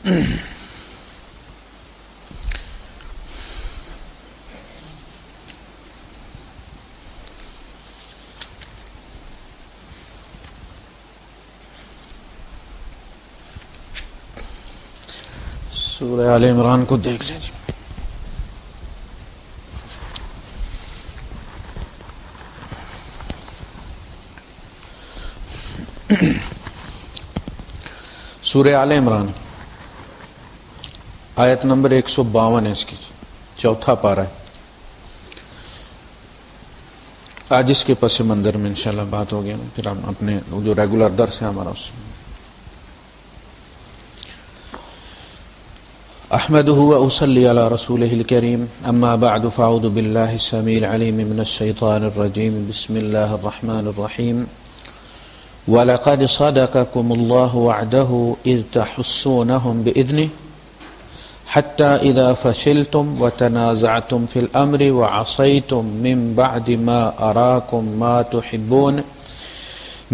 سورہ آل عمران کو دیکھ لیں جی. سورہ آل عمران آیت نمبر 152 ہے اس کی، چوتھا پارہ ہے. آج اس کے پس منظر میں انشاءاللہ بات ہو گیا، پھر ہم اپنے جو ریگولر درس ہے ہمارا اس میں. احمده واصلي على رسوله الكريم، اما بعد فاعوذ بالله السميع العليم من الشيطان الرجيم. بسم الله الرحمن الرحيم. ولقد صدقكم الله وعده إذ تحسونهم بإذنه حتى إذا فشلتم وتنازعتم في الأمر وعصيتم من بعد ما أراكم ما تحبون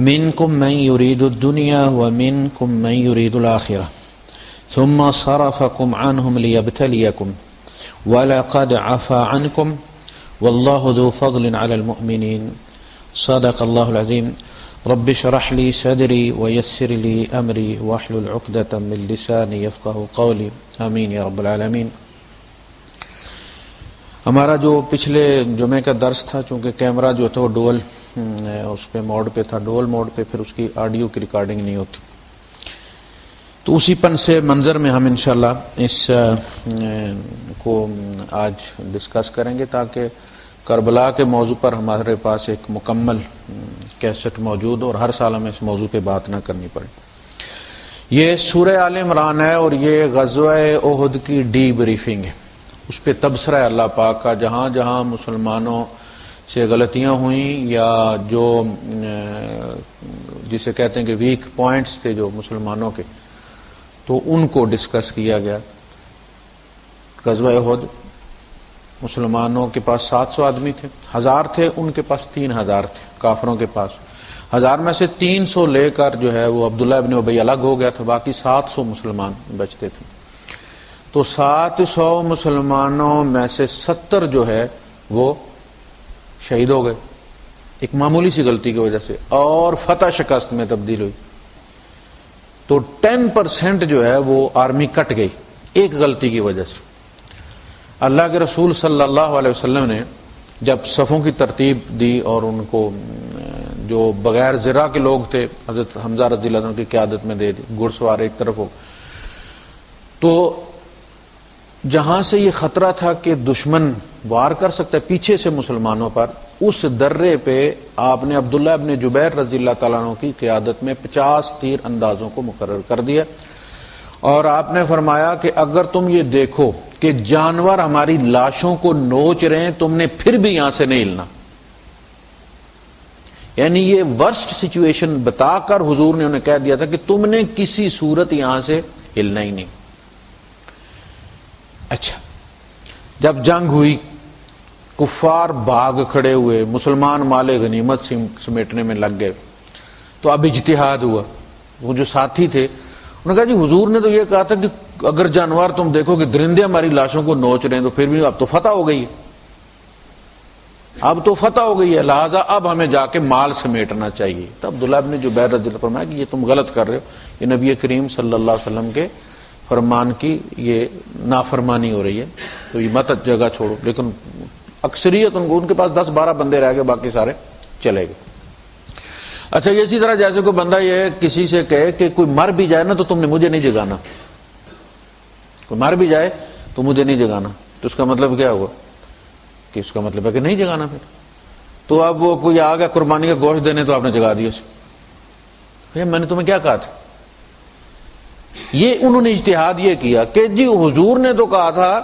منكم من يريد الدنيا ومنكم من يريد الآخرة ثم صرفكم عنهم ليبتليكم ولقد عفا عنكم والله ذو فضل على المؤمنين. صدق الله العظيم. رب اشرح لي صدري ويسر لي امري واحلل عقدة من لساني يفقهوا قولي. آمین یا رب العالمین. ہمارا جو پچھلے جمعے کا درس تھا، چونکہ کیمرہ جو تھا وہ ڈول اس پہ موڈ پہ تھا، ڈول موڈ پہ پھر اس کی آڈیو کی ریکارڈنگ نہیں ہوتی، تو اسی پن سے منظر میں ہم انشاءاللہ اس کو آج ڈسکس کریں گے، تاکہ کربلا کے موضوع پر ہمارے پاس ایک مکمل کیسٹ موجود ہو اور ہر سال ہمیں اس موضوع پہ بات نہ کرنی پڑے. یہ سورہ آل عمران ہے اور یہ غزوہ احد کی ڈی بریفنگ ہے، اس پہ تبصرہ ہے اللہ پاک کا. جہاں جہاں مسلمانوں سے غلطیاں ہوئیں یا جو جسے کہتے ہیں کہ ویک پوائنٹس تھے جو مسلمانوں کے، تو ان کو ڈسکس کیا گیا. غزوہ احد مسلمانوں کے پاس 700 آدمی تھے، 1000 تھے، ان کے پاس 3000 تھے کافروں کے پاس. 1000 میں سے 300 لے کر جو ہے وہ عبداللہ ابن ابی الگ ہو گیا تھا، باقی 700 مسلمان بچتے تھے. تو 700 مسلمانوں میں سے 70 جو ہے وہ شہید ہو گئے ایک معمولی سی غلطی کی وجہ سے، اور فتح شکست میں تبدیل ہوئی. تو 10% جو ہے وہ آرمی کٹ گئی ایک غلطی کی وجہ سے. اللہ کے رسول صلی اللہ علیہ وسلم نے جب صفوں کی ترتیب دی اور ان کو جو بغیر ذرا کے لوگ تھے حضرت حمزہ رضی اللہ عنہ کی قیادت میں دے دی، گھڑ سوار ایک طرف ہو، تو جہاں سے یہ خطرہ تھا کہ دشمن وار کر سکتا ہے پیچھے سے مسلمانوں پر، اس درے پہ آپ نے عبداللہ ابن جبیر رضی اللہ تعالیٰ عنہ کی قیادت میں 50 تیر اندازوں کو مقرر کر دیا، اور آپ نے فرمایا کہ اگر تم یہ دیکھو کہ جانور ہماری لاشوں کو نوچ رہے ہیں، تم نے پھر بھی یہاں سے نہیں ہلنا. یعنی یہ ورسٹ سچویشن بتا کر حضور نے انہیں کہہ دیا تھا کہ تم نے کسی صورت یہاں سے ہلنا ہی نہیں. اچھا، جب جنگ ہوئی کفار بھاگ کھڑے ہوئے، مسلمان مال غنیمت سمیٹنے میں لگ گئے، تو اب اجتہاد ہوا. وہ جو ساتھی تھے انہوں نے کہا جی حضور نے تو یہ کہا تھا کہ اگر جانور تم دیکھو کہ درندے ہماری لاشوں کو نوچ رہے ہیں، تو پھر بھی اب تو فتح ہو گئی ہے، اب تو فتح ہو گئی ہے، لہذا اب ہمیں جا کے مال سمیٹنا چاہیے. تو عبداللہ ابن جبیر رضی اللہ عنہ فرمایا کہ یہ تم غلط کر رہے ہو، یہ نبی کریم صلی اللہ علیہ وسلم کے فرمان کی یہ نافرمانی ہو رہی ہے، تو یہ مت جگہ چھوڑو. لیکن اکثریت ان کے پاس 10-12 بندے رہ گئے، باقی سارے چلے گئے. اچھا، یہ اسی طرح جیسے کوئی بندہ یہ کسی سے کہے کہ کوئی مر بھی جائے نا تو تم نے مجھے نہیں جگانا، کوئی مر بھی جائے تو مجھے نہیں جگانا، تو اس کا مطلب کیا ہوا کہ اس کا مطلب ہے کہ نہیں جگانا. پھر تو اب وہ کوئی آ گیا قربانی کا گوشت دینے، تو آپ نے جگا دیا اسے. میں نے تمہیں کیا کہا تھا؟ یہ انہوں نے اجتہاد یہ کیا کہ جی حضور نے تو کہا تھا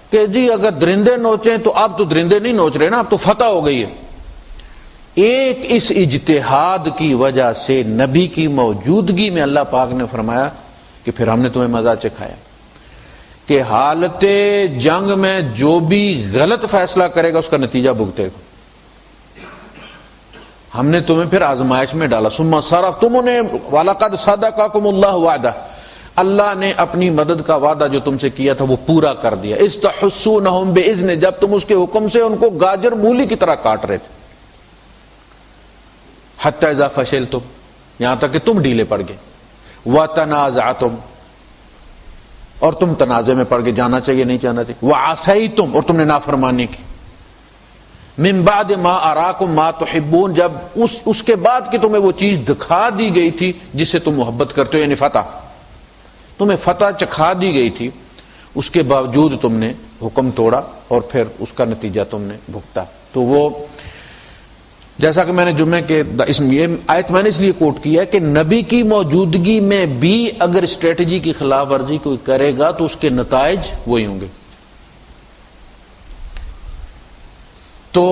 کہ جی اگر درندے نوچیں، تو اب تو درندے نہیں نوچ رہے نا، اب تو فتح ہو گئی ہے. ایک اس اجتہاد کی وجہ سے نبی کی موجودگی میں اللہ پاک نے فرمایا کہ پھر ہم نے تمہیں مزہ چکھایا کہ حالت جنگ میں جو بھی غلط فیصلہ کرے گا اس کا نتیجہ بھگتے گا. ہم نے تمہیں پھر آزمائش میں ڈالا. ثم صرف تم نے وَلَقَدْ صَدَقَكُمُ اللَّهُ وَعْدَهُ، اللہ نے اپنی مدد کا وعدہ جو تم سے کیا تھا وہ پورا کر دیا. استحسونہم باذن، جب تم اس کے حکم سے ان کو گاجر مولی کی طرح کاٹ رہے تھے. حتی اذا فشلتم، یہاں تک کہ تم ڈھیلے پڑ گئے. وتنازعتم، اور تم تنازع میں پڑ گئے، جانا چاہیے نہیں جانا چاہیے. وعصیتم، اور تم نے نافرمانی کی. من بعد ما اراکم ما تحبون، جب اس کے بعد کہ تمہیں وہ چیز دکھا دی گئی تھی جس سے تم محبت کرتے ہو، یعنی فتح، تمہیں فتح چکھا دی گئی تھی، اس کے باوجود تم نے حکم توڑا اور پھر اس کا نتیجہ تم نے بھگتا. تو وہ جیسا کہ میں نے جمعے کے یہ آیت میں نے اس لیے کوٹ کیا ہے کہ نبی کی موجودگی میں بھی اگر اسٹریٹجی کی خلاف ورزی کوئی کرے گا تو اس کے نتائج وہی ہوں گے. تو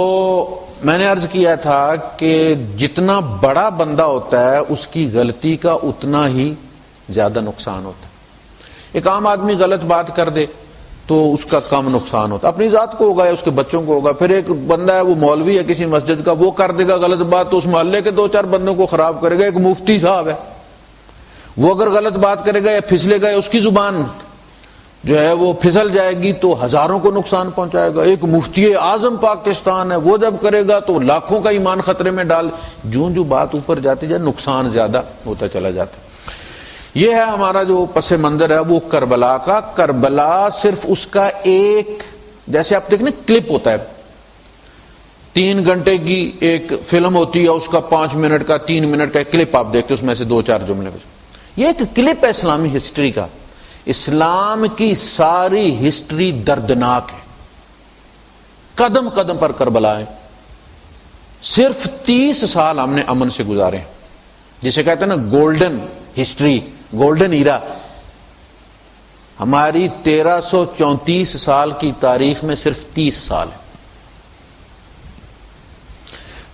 میں نے عرض کیا تھا کہ جتنا بڑا بندہ ہوتا ہے اس کی غلطی کا اتنا ہی زیادہ نقصان ہوتا ہے. ایک عام آدمی غلط بات کر دے تو اس کا کم نقصان ہوتا ہے، اپنی ذات کو ہوگا یا اس کے بچوں کو ہوگا. پھر ایک بندہ ہے وہ مولوی ہے کسی مسجد کا، وہ کر دے گا غلط بات تو اس محلے کے 2-4 بندوں کو خراب کرے گا. ایک مفتی صاحب ہے، وہ اگر غلط بات کرے گا یا پھسلے گا یا اس کی زبان جو ہے وہ پھسل جائے گی تو ہزاروں کو نقصان پہنچائے گا. ایک مفتی اعظم پاکستان ہے، وہ جب کرے گا تو لاکھوں کا ایمان خطرے میں ڈال. جو بات اوپر جاتی جائے نقصان زیادہ ہوتا چلا جاتا. یہ ہے ہمارا جو پس منظر ہے وہ کربلا کا. کربلا صرف اس کا ایک، جیسے آپ دیکھیں نا کلپ ہوتا ہے، 3 گھنٹے کی ایک فلم ہوتی ہے، اس کا 5 منٹ کا 3 منٹ کا ایک کلپ آپ دیکھتے، اس میں سے 2-4 جملے. یہ ایک کلپ ہے اسلامی ہسٹری کا. اسلام کی ساری ہسٹری دردناک ہے، قدم قدم پر کربلا ہے. صرف 30 سال ہم نے امن سے گزارے ہیں، جسے کہتے ہیں نا گولڈن ہسٹری، گولڈن ایرا. ہماری 1334 سال کی تاریخ میں صرف 30 سال ہے.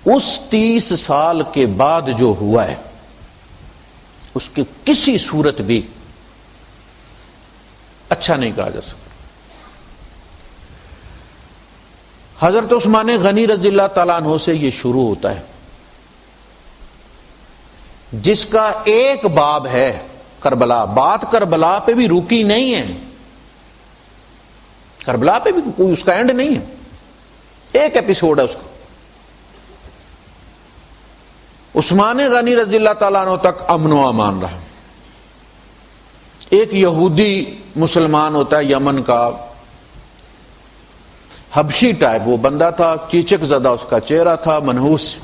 اس 30 سال کے بعد جو ہوا ہے اس کی کسی صورت بھی اچھا نہیں کہا جا سکتا. حضرت عثمان غنی رضی اللہ تعالیٰ عنہ سے یہ شروع ہوتا ہے، جس کا ایک باب ہے کربلا. بات کربلا پہ بھی رکی نہیں ہے، کربلا پہ بھی کوئی اس کا اینڈ نہیں ہے، ایک ایپیسوڈ ہے اس کا. عثمان غنی رضی اللہ تعالیٰ عنہ تک امن و امان رہا. ایک یہودی مسلمان ہوتا ہے یمن کا، حبشی ٹائپ وہ بندہ تھا، چیچک زدہ اس کا چہرہ تھا، منحوس.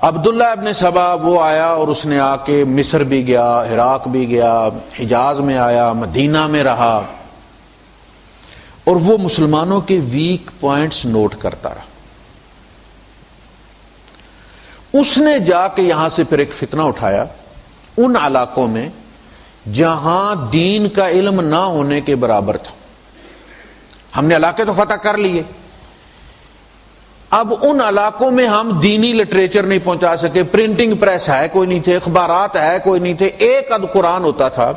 عبداللہ ابن سبا وہ آیا اور اس نے آ کے مصر بھی گیا، عراق بھی گیا، حجاز میں آیا، مدینہ میں رہا، اور وہ مسلمانوں کے ویک پوائنٹس نوٹ کرتا رہا. اس نے جا کے یہاں سے پھر ایک فتنہ اٹھایا ان علاقوں میں جہاں دین کا علم نہ ہونے کے برابر تھا. ہم نے علاقے تو فتح کر لیے، اب ان علاقوں میں ہم دینی لٹریچر نہیں پہنچا سکے. پرنٹنگ پریس ہے کوئی نہیں تھے، اخبارات ہے کوئی نہیں تھے. ایک اد قرآن ہوتا تھا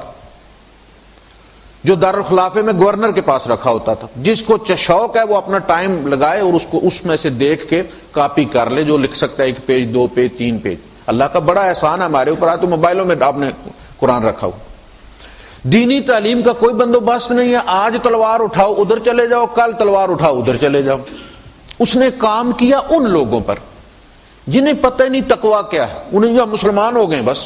جو دارالخلافے میں گورنر کے پاس رکھا ہوتا تھا. جس کو شوق ہے وہ اپنا ٹائم لگائے اور اس کو اس میں سے دیکھ کے کاپی کر لے، جو لکھ سکتا ہے 1 پیج 2 پیج 3 پیج. اللہ کا بڑا احسان ہے ہمارے اوپر. آج تو موبائلوں میں آپ نے قرآن رکھا ہو. دینی تعلیم کا کوئی بندوبست نہیں ہے. آج تلوار اٹھاؤ ادھر چلے جاؤ، کل تلوار اٹھاؤ ادھر چلے جاؤ. اس نے کام کیا ان لوگوں پر جنہیں پتہ ہی نہیں تقویٰ کیا ہے. انہیں جو مسلمان ہو گئے، بس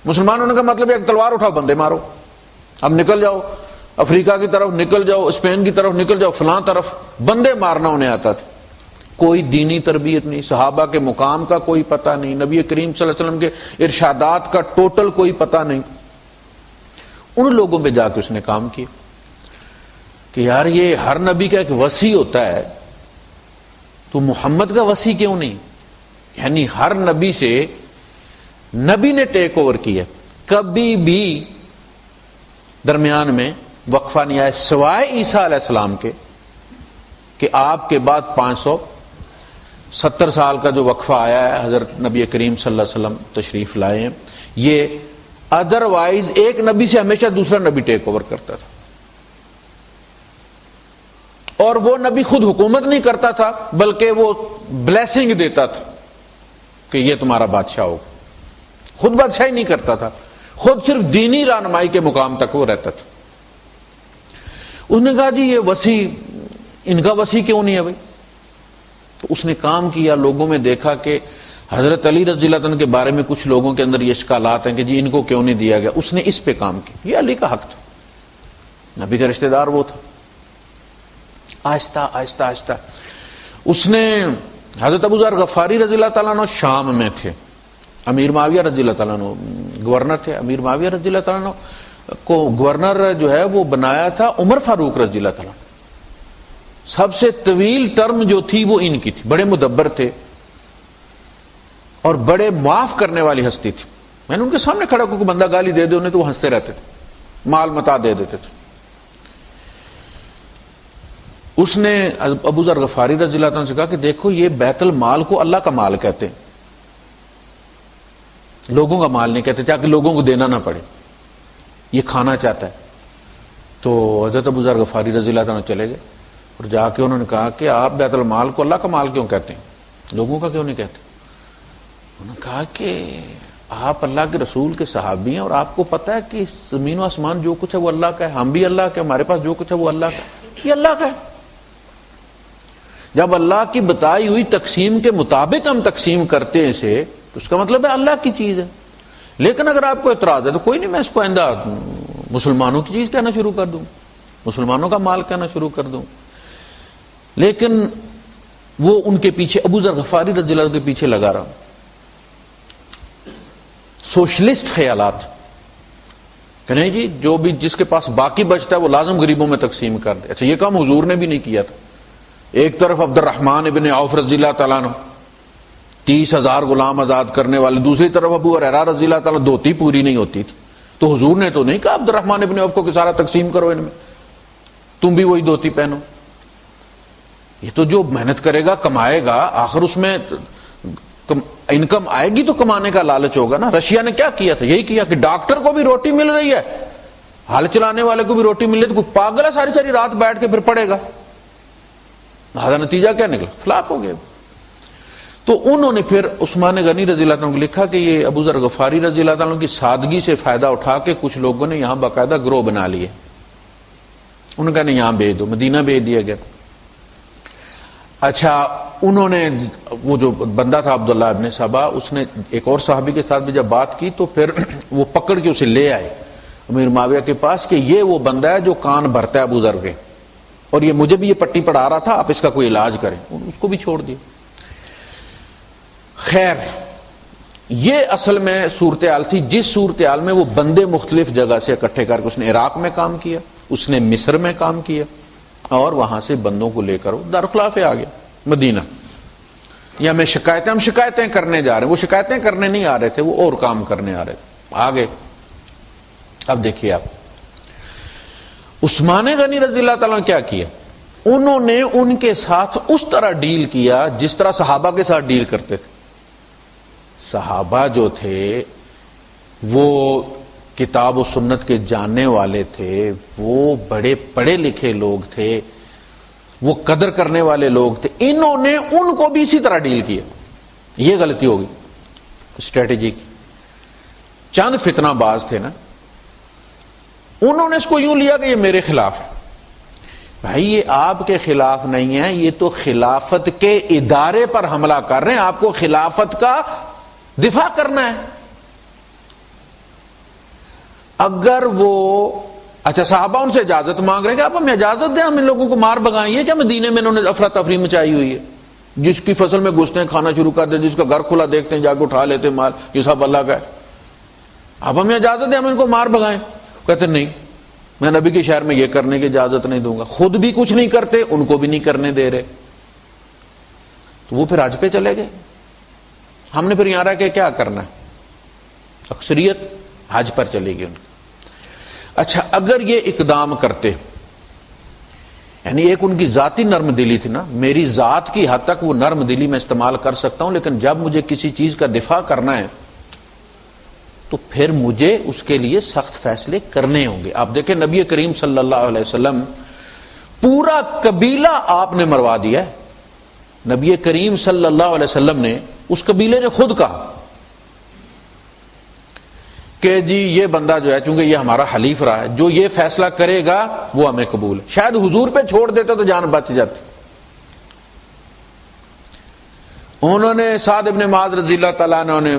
مسلمان ہونے کا مطلب ایک تلوار اٹھاؤ بندے مارو، اب نکل جاؤ افریقہ کی طرف، نکل جاؤ اسپین کی طرف، نکل جاؤ فلاں طرف. بندے مارنا انہیں آتا تھا. کوئی دینی تربیت نہیں، صحابہ کے مقام کا کوئی پتہ نہیں، نبی کریم صلی اللہ علیہ وسلم کے ارشادات کا ٹوٹل کوئی پتہ نہیں. ان لوگوں پہ جا کے اس نے کام کیا کہ یار یہ ہر نبی کا ایک وصی ہوتا ہے تو محمد کا وصی کیوں نہیں؟ یعنی ہر نبی سے نبی نے ٹیک اوور کیا، کبھی بھی درمیان میں وقفہ نہیں آیا سوائے عیسیٰ علیہ السلام کے، کہ آپ کے بعد 570 سال کا جو وقفہ آیا ہے حضرت نبی کریم صلی اللہ علیہ وسلم تشریف لائے ہیں. یہ ادروائز ایک نبی سے ہمیشہ دوسرا نبی ٹیک اوور کرتا تھا، اور وہ نبی خود حکومت نہیں کرتا تھا بلکہ وہ بلیسنگ دیتا تھا کہ یہ تمہارا بادشاہ ہوگا. خود بادشاہی نہیں کرتا تھا، خود صرف دینی رہنمائی کے مقام تک وہ رہتا تھا۔ اس نے کہا جی یہ وسیع، ان کا وسیع کیوں نہیں ہے بھائی؟ تو اس نے کام کیا، لوگوں میں دیکھا کہ حضرت علی رضی اللہ عنہ کے بارے میں کچھ لوگوں کے اندر یہ اشکالات ہیں کہ جی ان کو کیوں نہیں دیا گیا، اس نے اس پہ کام کیا، یہ علی کا حق تھا، نبی کا رشتہ دار وہ تھا۔ آہستہ آہستہ آہستہ اس نے، حضرت ابو ذر غفاری رضی اللہ تعالیٰ عنہ شام میں تھے، امیر معاویہ رضی اللہ تعالیٰ عنہ گورنر تھے، امیر معاویہ رضی اللہ تعالیٰ عنہ کو گورنر جو ہے وہ بنایا تھا عمر فاروق رضی اللہ تعالیٰ عنہ۔ سب سے طویل ٹرم جو تھی وہ ان کی تھی، بڑے مدبر تھے اور بڑے معاف کرنے والی ہستی تھی۔ میں نے ان کے سامنے کھڑا کو بندہ گالی دے دے انہیں تو وہ ہنستے رہتے تھے، مال متا دے دیتے تھے۔ اس نے ابو ذر غفاری رضی اللہ عنہ سے کہا کہ دیکھو یہ بیت المال کو اللہ کا مال کہتے ہیں، لوگوں کا مال نہیں کہتے، تاکہ لوگوں کو دینا نہ پڑے، یہ کھانا چاہتا ہے۔ تو حضرت ابو ذر غفاری رضی اللہ عنہ چلے گئے اور جا کے انہوں نے کہا کہ آپ بیت المال کو اللہ کا مال کیوں کہتے ہیں، لوگوں کا کیوں نہیں کہتے؟ انہوں نے کہا کہ آپ اللہ کے رسول کے صحابی ہیں اور آپ کو پتہ ہے کہ زمین و آسمان جو کچھ ہے وہ اللہ کا ہے، ہم بھی اللہ کے، ہمارے پاس جو کچھ ہے وہ اللہ کا ہے، یہ اللہ کا ہے۔ جب اللہ کی بتائی ہوئی تقسیم کے مطابق ہم تقسیم کرتے ہیں اسے تو اس کا مطلب ہے اللہ کی چیز ہے۔ لیکن اگر آپ کو اعتراض ہے تو کوئی نہیں، میں اس کو آئندہ مسلمانوں کی چیز کہنا شروع کر دوں، مسلمانوں کا مال کہنا شروع کر دوں۔ لیکن وہ ان کے پیچھے، ابو ذر غفاری رضی اللہ عنہ کے پیچھے لگا رہا، سوشلسٹ خیالات کہ نہیں جی جو بھی جس کے پاس باقی بچتا ہے وہ لازم غریبوں میں تقسیم کر دے۔ اچھا یہ کام حضور نے بھی نہیں کیا تھا۔ ایک طرف عبد الرحمن ابن عوف رضی اللہ تعالیٰ عنہ 30,000 غلام آزاد کرنے والے، دوسری طرف ابو ہریرہ رضی اللہ تعالیٰ دھوتی پوری نہیں ہوتی تھی، تو حضور نے تو نہیں کہا عبد الرحمن ابن عوف کو کہ سارا تقسیم کرو ان میں، تم بھی وہی دھوتی پہنو۔ یہ تو جو محنت کرے گا کمائے گا، آخر اس میں انکم آئے گی تو کمانے کا لالچ ہوگا نا۔ رشیا نے کیا کیا تھا؟ یہی کیا کہ ڈاکٹر کو بھی روٹی مل رہی ہے، ہل چلانے والے کو بھی روٹی مل رہی ہے، تو کوئی پاگل ہے ساری ساری رات بیٹھ کے پھر پڑے گا، لہذا نتیجہ کیا نکلا؟ فلاپ ہو گیا۔ تو انہوں نے پھر عثمان غنی رضی اللہ عنہ کو لکھا کہ یہ ابو ذر غفاری رضی اللہ عنہ کی سادگی سے فائدہ اٹھا کے کچھ لوگوں نے یہاں باقاعدہ گروہ بنا لیے، انہوں نے کہا نہیں یہاں بھیج دو، مدینہ بھیج دیا گیا۔ اچھا انہوں نے، وہ جو بندہ تھا عبداللہ ابن سبا، اس نے ایک اور صحابی کے ساتھ بھی جب بات کی تو پھر وہ پکڑ کے اسے لے آئے امیر معاویہ کے پاس کہ یہ وہ بندہ ہے جو کان بھرتا ہے ابو ذر کے، اور یہ مجھے بھی یہ پٹی پڑھا رہا تھا، آپ اس کا کوئی علاج کریں۔ اس کو بھی چھوڑ دیا۔ خیر یہ اصل میں صورتحال تھی، جس صورتحال میں وہ بندے مختلف جگہ سے اکٹھے کر کے، اس نے عراق میں کام کیا، اس نے مصر میں کام کیا، اور وہاں سے بندوں کو لے کر وہ دارالخلافے آ گیا مدینہ۔ یا میں ہم شکایتیں کرنے جا رہے ہیں، وہ شکایتیں کرنے نہیں آ رہے تھے، وہ اور کام کرنے آ رہے تھے، آگے۔ اب دیکھیے آپ عثمان غنی رضی اللہ تعالیٰ نے کیا کیا، انہوں نے ان کے ساتھ اس طرح ڈیل کیا جس طرح صحابہ کے ساتھ ڈیل کرتے تھے۔ صحابہ جو تھے وہ کتاب و سنت کے جاننے والے تھے، وہ بڑے پڑھے لکھے لوگ تھے، وہ قدر کرنے والے لوگ تھے، انہوں نے ان کو بھی اسی طرح ڈیل کیا۔ یہ غلطی ہوگی اسٹریٹجی کی۔ چند فتنہ باز تھے نا، انہوں نے اس کو یوں لیا کہ یہ میرے خلاف ہے۔ بھائی یہ آپ کے خلاف نہیں ہے، یہ تو خلافت کے ادارے پر حملہ کر رہے ہیں، آپ کو خلافت کا دفاع کرنا ہے۔ اگر وہ اچھا صحابہ ان سے اجازت مانگ رہے ہیں کہ آپ ہمیں اجازت دیں ہم ان لوگوں کو مار بگائیں، یہ کیا مدینے میں انہوں نے افراتفری مچائی ہوئی ہے، جس کی فصل میں گھستے ہیں کھانا شروع کر دیتے، جس کا گھر کھلا دیکھتے ہیں جا کے اٹھا لیتے مال، یہ سب اللہ کا ہے، آپ ہمیں اجازت دیں ہم ان کو مار بگائیں۔ کہتے نہیں میں نبی کے شہر میں یہ کرنے کی اجازت نہیں دوں گا، خود بھی کچھ نہیں کرتے ان کو بھی نہیں کرنے دے رہے۔ تو وہ پھر حج پہ چلے گئے، ہم نے پھر یہاں رہ کے کیا کرنا ہے، اکثریت حج پر چلی گئی ان کی۔ اچھا اگر یہ اقدام کرتے، یعنی ایک ان کی ذاتی نرم دلی تھی نا، میری ذات کی حد تک وہ نرم دلی میں استعمال کر سکتا ہوں، لیکن جب مجھے کسی چیز کا دفاع کرنا ہے تو پھر مجھے اس کے لیے سخت فیصلے کرنے ہوں گے۔ آپ دیکھیں نبی کریم صلی اللہ علیہ وسلم پورا قبیلہ آپ نے مروا دیا ہے، نبی کریم صلی اللہ علیہ وسلم نے، اس قبیلے نے خود کہا کہ جی یہ بندہ جو ہے چونکہ یہ ہمارا حلیف رہا ہے، جو یہ فیصلہ کرے گا وہ ہمیں قبول ہے. شاید حضور پہ چھوڑ دیتے تو جان بچ جاتی. انہوں نے سعد ابن معاذ رضی اللہ تعالیٰ عنہ نے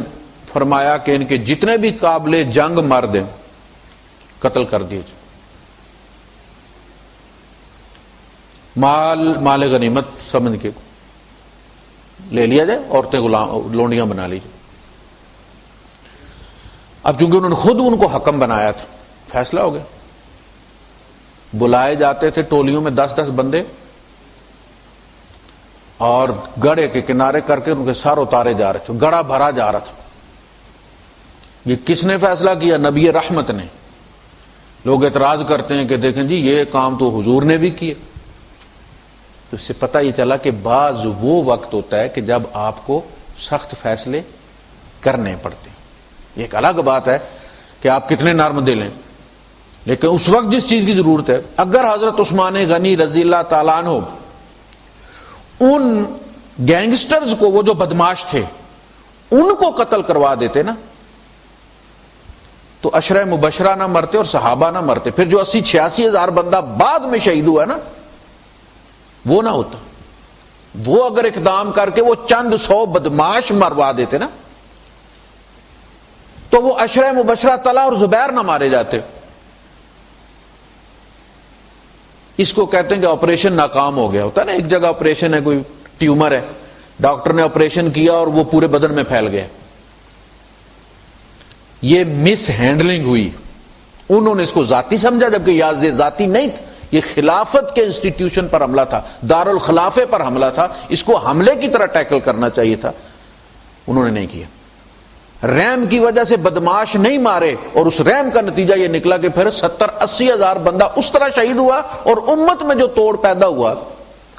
فرمایا کہ ان کے جتنے بھی قابل جنگ مرد ہیں قتل کر دیجیے، مال غنیمت سمجھ کے لے لیا جائے، عورتیں لونڈیاں بنا لیجیے. اب چونکہ انہوں نے خود ان کو حکم بنایا تھا، فیصلہ ہو گیا. بلائے جاتے تھے ٹولیوں میں 10-10 بندے، اور گڑھے کے کنارے کر کے ان کے سر اتارے جا رہے تھے، گڑھا بھرا جا رہا تھا. یہ کس نے فیصلہ کیا؟ نبی رحمت نے. لوگ اعتراض کرتے ہیں کہ دیکھیں جی یہ کام تو حضور نے بھی کیے. تو اس سے پتہ یہ چلا کہ بعض وہ وقت ہوتا ہے کہ جب آپ کو سخت فیصلے کرنے پڑتے ہیں. یہ ایک الگ بات ہے کہ آپ کتنے نرم دل ہیں، لیکن اس وقت جس چیز کی ضرورت ہے، اگر حضرت عثمان غنی رضی اللہ تعالیٰ عنہ ان گینگسٹرز کو، وہ جو بدماش تھے، ان کو قتل کروا دیتے نا، تو عشرہ مبشرہ نہ مرتے اور صحابہ نہ مرتے. پھر جو 80-86 ہزار بندہ بعد میں شہید ہوا نا وہ نہ ہوتا. وہ اگر اقدام کر کے وہ چند 100 بدماش مروا دیتے نا تو وہ عشرہ مبشرہ طلحہ اور زبیر نہ مارے جاتے. اس کو کہتے ہیں کہ آپریشن ناکام ہو گیا. ہوتا ہے نا ایک جگہ آپریشن ہے، کوئی ٹیومر ہے، ڈاکٹر نے آپریشن کیا اور وہ پورے بدن میں پھیل گیا. یہ مس ہینڈلنگ ہوئی. انہوں نے اس کو ذاتی سمجھا، جبکہ یہ ذاتی نہیں تھا، یہ خلافت کے انسٹیٹیوشن پر حملہ تھا، دارالخلافے پر حملہ تھا. اس کو حملے کی طرح ٹیکل کرنا چاہیے تھا، انہوں نے نہیں کیا. رحم کی وجہ سے بدماش نہیں مارے، اور اس رحم کا نتیجہ یہ نکلا کہ پھر 70-80 ہزار بندہ اس طرح شہید ہوا. اور امت میں جو توڑ پیدا ہوا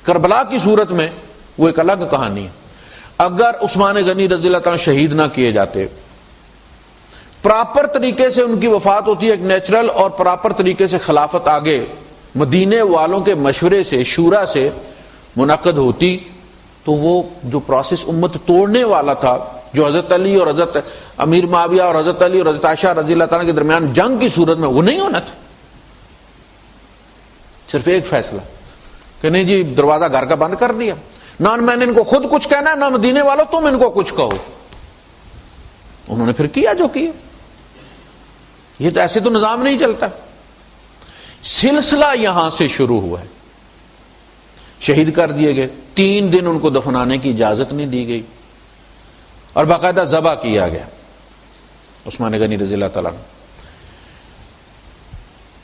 کربلا کی صورت میں، وہ ایک الگ کہانی ہے. اگر عثمان غنی رضی اللہ تعالیٰ شہید نہ کیے جاتے، پراپر طریقے سے ان کی وفات ہوتی ہے، ایک نیچرل اور پراپر طریقے سے خلافت آگے مدینے والوں کے مشورے سے، شورا سے منعقد ہوتی، تو وہ جو پروسیس امت توڑنے والا تھا، جو حضرت علی اور حضرت امیر معاویہ اور حضرت علی اور حضرت عائشہ رضی اللہ تعالیٰ کے درمیان جنگ کی صورت میں، وہ نہیں ہونا تھا. صرف ایک فیصلہ کہ نہیں جی دروازہ گھر کا بند کر دیا، نہ میں نے ان کو خود کچھ کہنا ہے، نہ مدینے والوں تم ان کو کچھ کہو. انہوں نے پھر کیا جو کیا. یہ تو ایسے تو نظام نہیں چلتا. سلسلہ یہاں سے شروع ہوا ہے. شہید کر دیے گئے، 3 دن ان کو دفنانے کی اجازت نہیں دی گئی، اور باقاعدہ ذبح کیا گیا عثمان غنی رضی اللہ تعالیٰ عنہ.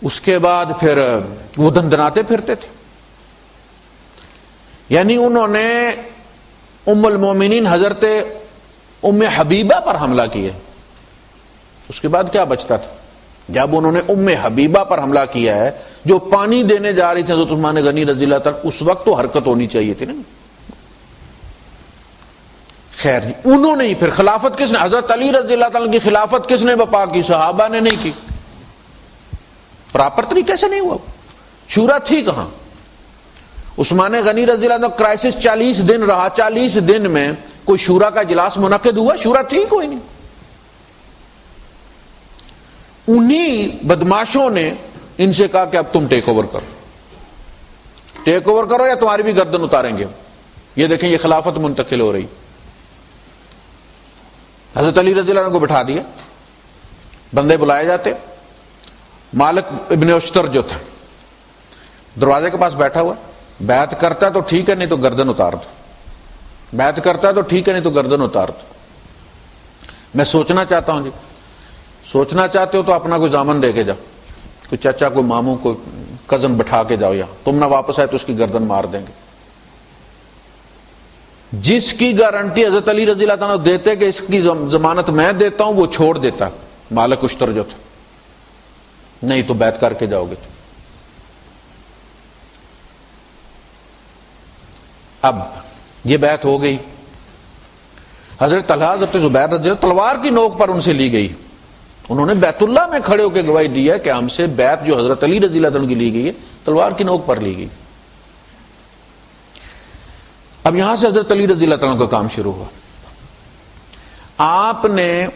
اس کے بعد پھر وہ دندناتے پھرتے تھے. یعنی انہوں نے ام المومنین حضرت ام حبیبہ پر حملہ کیا. اس کے بعد کیا بچتا تھا؟ جب انہوں نے ام حبیبہ پر حملہ کیا ہے، جو پانی دینے جا رہی تھی حضرت عثمان غنی رضی اللہ تعالیٰ، اس وقت تو حرکت ہونی چاہیے تھی نا. خیر جی، انہوں نے ہی پھر خلافت کس نے؟ حضرت علی رضی اللہ تعالیٰ کی خلافت کس نے بپا کی؟ صحابہ نے نہیں کی. پراپر طریقے سے نہیں ہوا. شورا تھی کہاں؟ عثمان غنی رضی اللہ عنہ کرائسس 40 دن رہا. 40 دن میں کوئی شورا کا اجلاس منعقد ہوا؟ شورا تھی کوئی نہیں. انہی بدماشوں نے ان سے کہا کہ اب تم ٹیک اوور کرو، ٹیک اوور کرو یا تمہاری بھی گردن اتاریں گے. یہ دیکھیں یہ خلافت منتقل ہو رہی. حضرت علی رضی اللہ عنہ کو بٹھا دیا، بندے بلائے جاتے. مالک ابن اشتر جو تھا دروازے کے پاس بیٹھا ہوا، بیعت کرتا ہے تو ٹھیک ہے، نہیں تو گردن اتار دو. بیعت کرتا ہے تو ٹھیک ہے، نہیں تو گردن اتار دو. میں سوچنا چاہتا ہوں جی. سوچنا چاہتے ہو تو اپنا کوئی ضامن دے کے جاؤ، کوئی چچا، کوئی ماموں، کوئی کزن بٹھا کے جاؤ یہاں. تم نہ واپس آئے تو اس کی گردن مار دیں گے. جس کی گارنٹی حضرت علی رضی اللہ تعالیٰ دیتے کہ اس کی ضمانت میں دیتا ہوں، وہ چھوڑ دیتا مالک اشتر جو تھا. نہیں تو بیعت کر کے جاؤ گے. اب یہ بیعت ہو گئی. حضرت طلحہ حضرت زبیر رضی اللہ تلوار کی نوک پر ان سے لی گئی. انہوں نے بیت اللہ میں کھڑے ہو کے گواہی دی ہے کہ ہم سے بیعت جو حضرت علی رضی اللہ عنہ کی لی گئی ہے تلوار کی نوک پر لی گئی. اب یہاں سے حضرت علی رضی اللہ عنہ کا کام شروع ہوا. آپ نے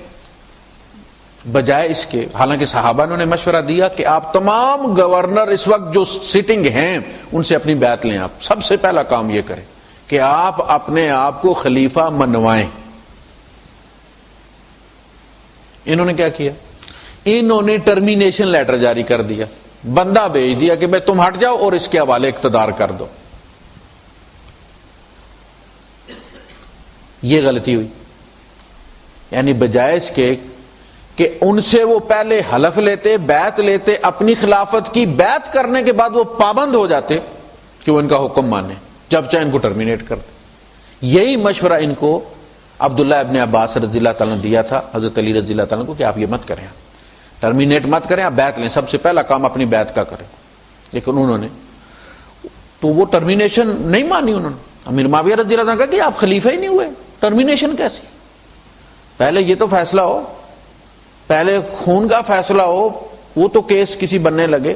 بجائے اس کے، حالانکہ صحابہ نے مشورہ دیا کہ آپ تمام گورنر اس وقت جو سٹنگ ہیں ان سے اپنی بیعت لیں، آپ سب سے پہلا کام یہ کریں کہ آپ اپنے آپ کو خلیفہ منوائیں۔ انہوں نے کیا کیا؟ انہوں نے ٹرمینیشن لیٹر جاری کر دیا، بندہ بھیج دیا کہ بھائی تم ہٹ جاؤ اور اس کے حوالے اقتدار کر دو۔ یہ غلطی ہوئی، یعنی بجائے اس کے کہ ان سے وہ پہلے حلف لیتے، بیعت لیتے اپنی خلافت کی، بیعت کرنے کے بعد وہ پابند ہو جاتے کہ وہ ان کا حکم مانے، جب چاہے ان کو ٹرمینیٹ کرتے۔ یہی مشورہ ان کو عبداللہ ابن عباس رضی اللہ تعالیٰ نے دیا تھا حضرت علی رضی اللہ تعالیٰ کو کہ آپ یہ مت کریں، ٹرمینیٹ مت کریں، آپ بیعت لیں، سب سے پہلا کام اپنی بیعت کا کریں۔ لیکن انہوں نے تو وہ ٹرمینیشن نہیں مانی، انہوں نے امیر معاویہ رضی اللہ تعالیٰ کہا کہ آپ خلیفہ ہی نہیں ہوئے، ٹرمینیشن کیسی؟ پہلے یہ تو فیصلہ ہو، پہلے خون کا فیصلہ ہو، وہ تو کیس کسی بننے لگے۔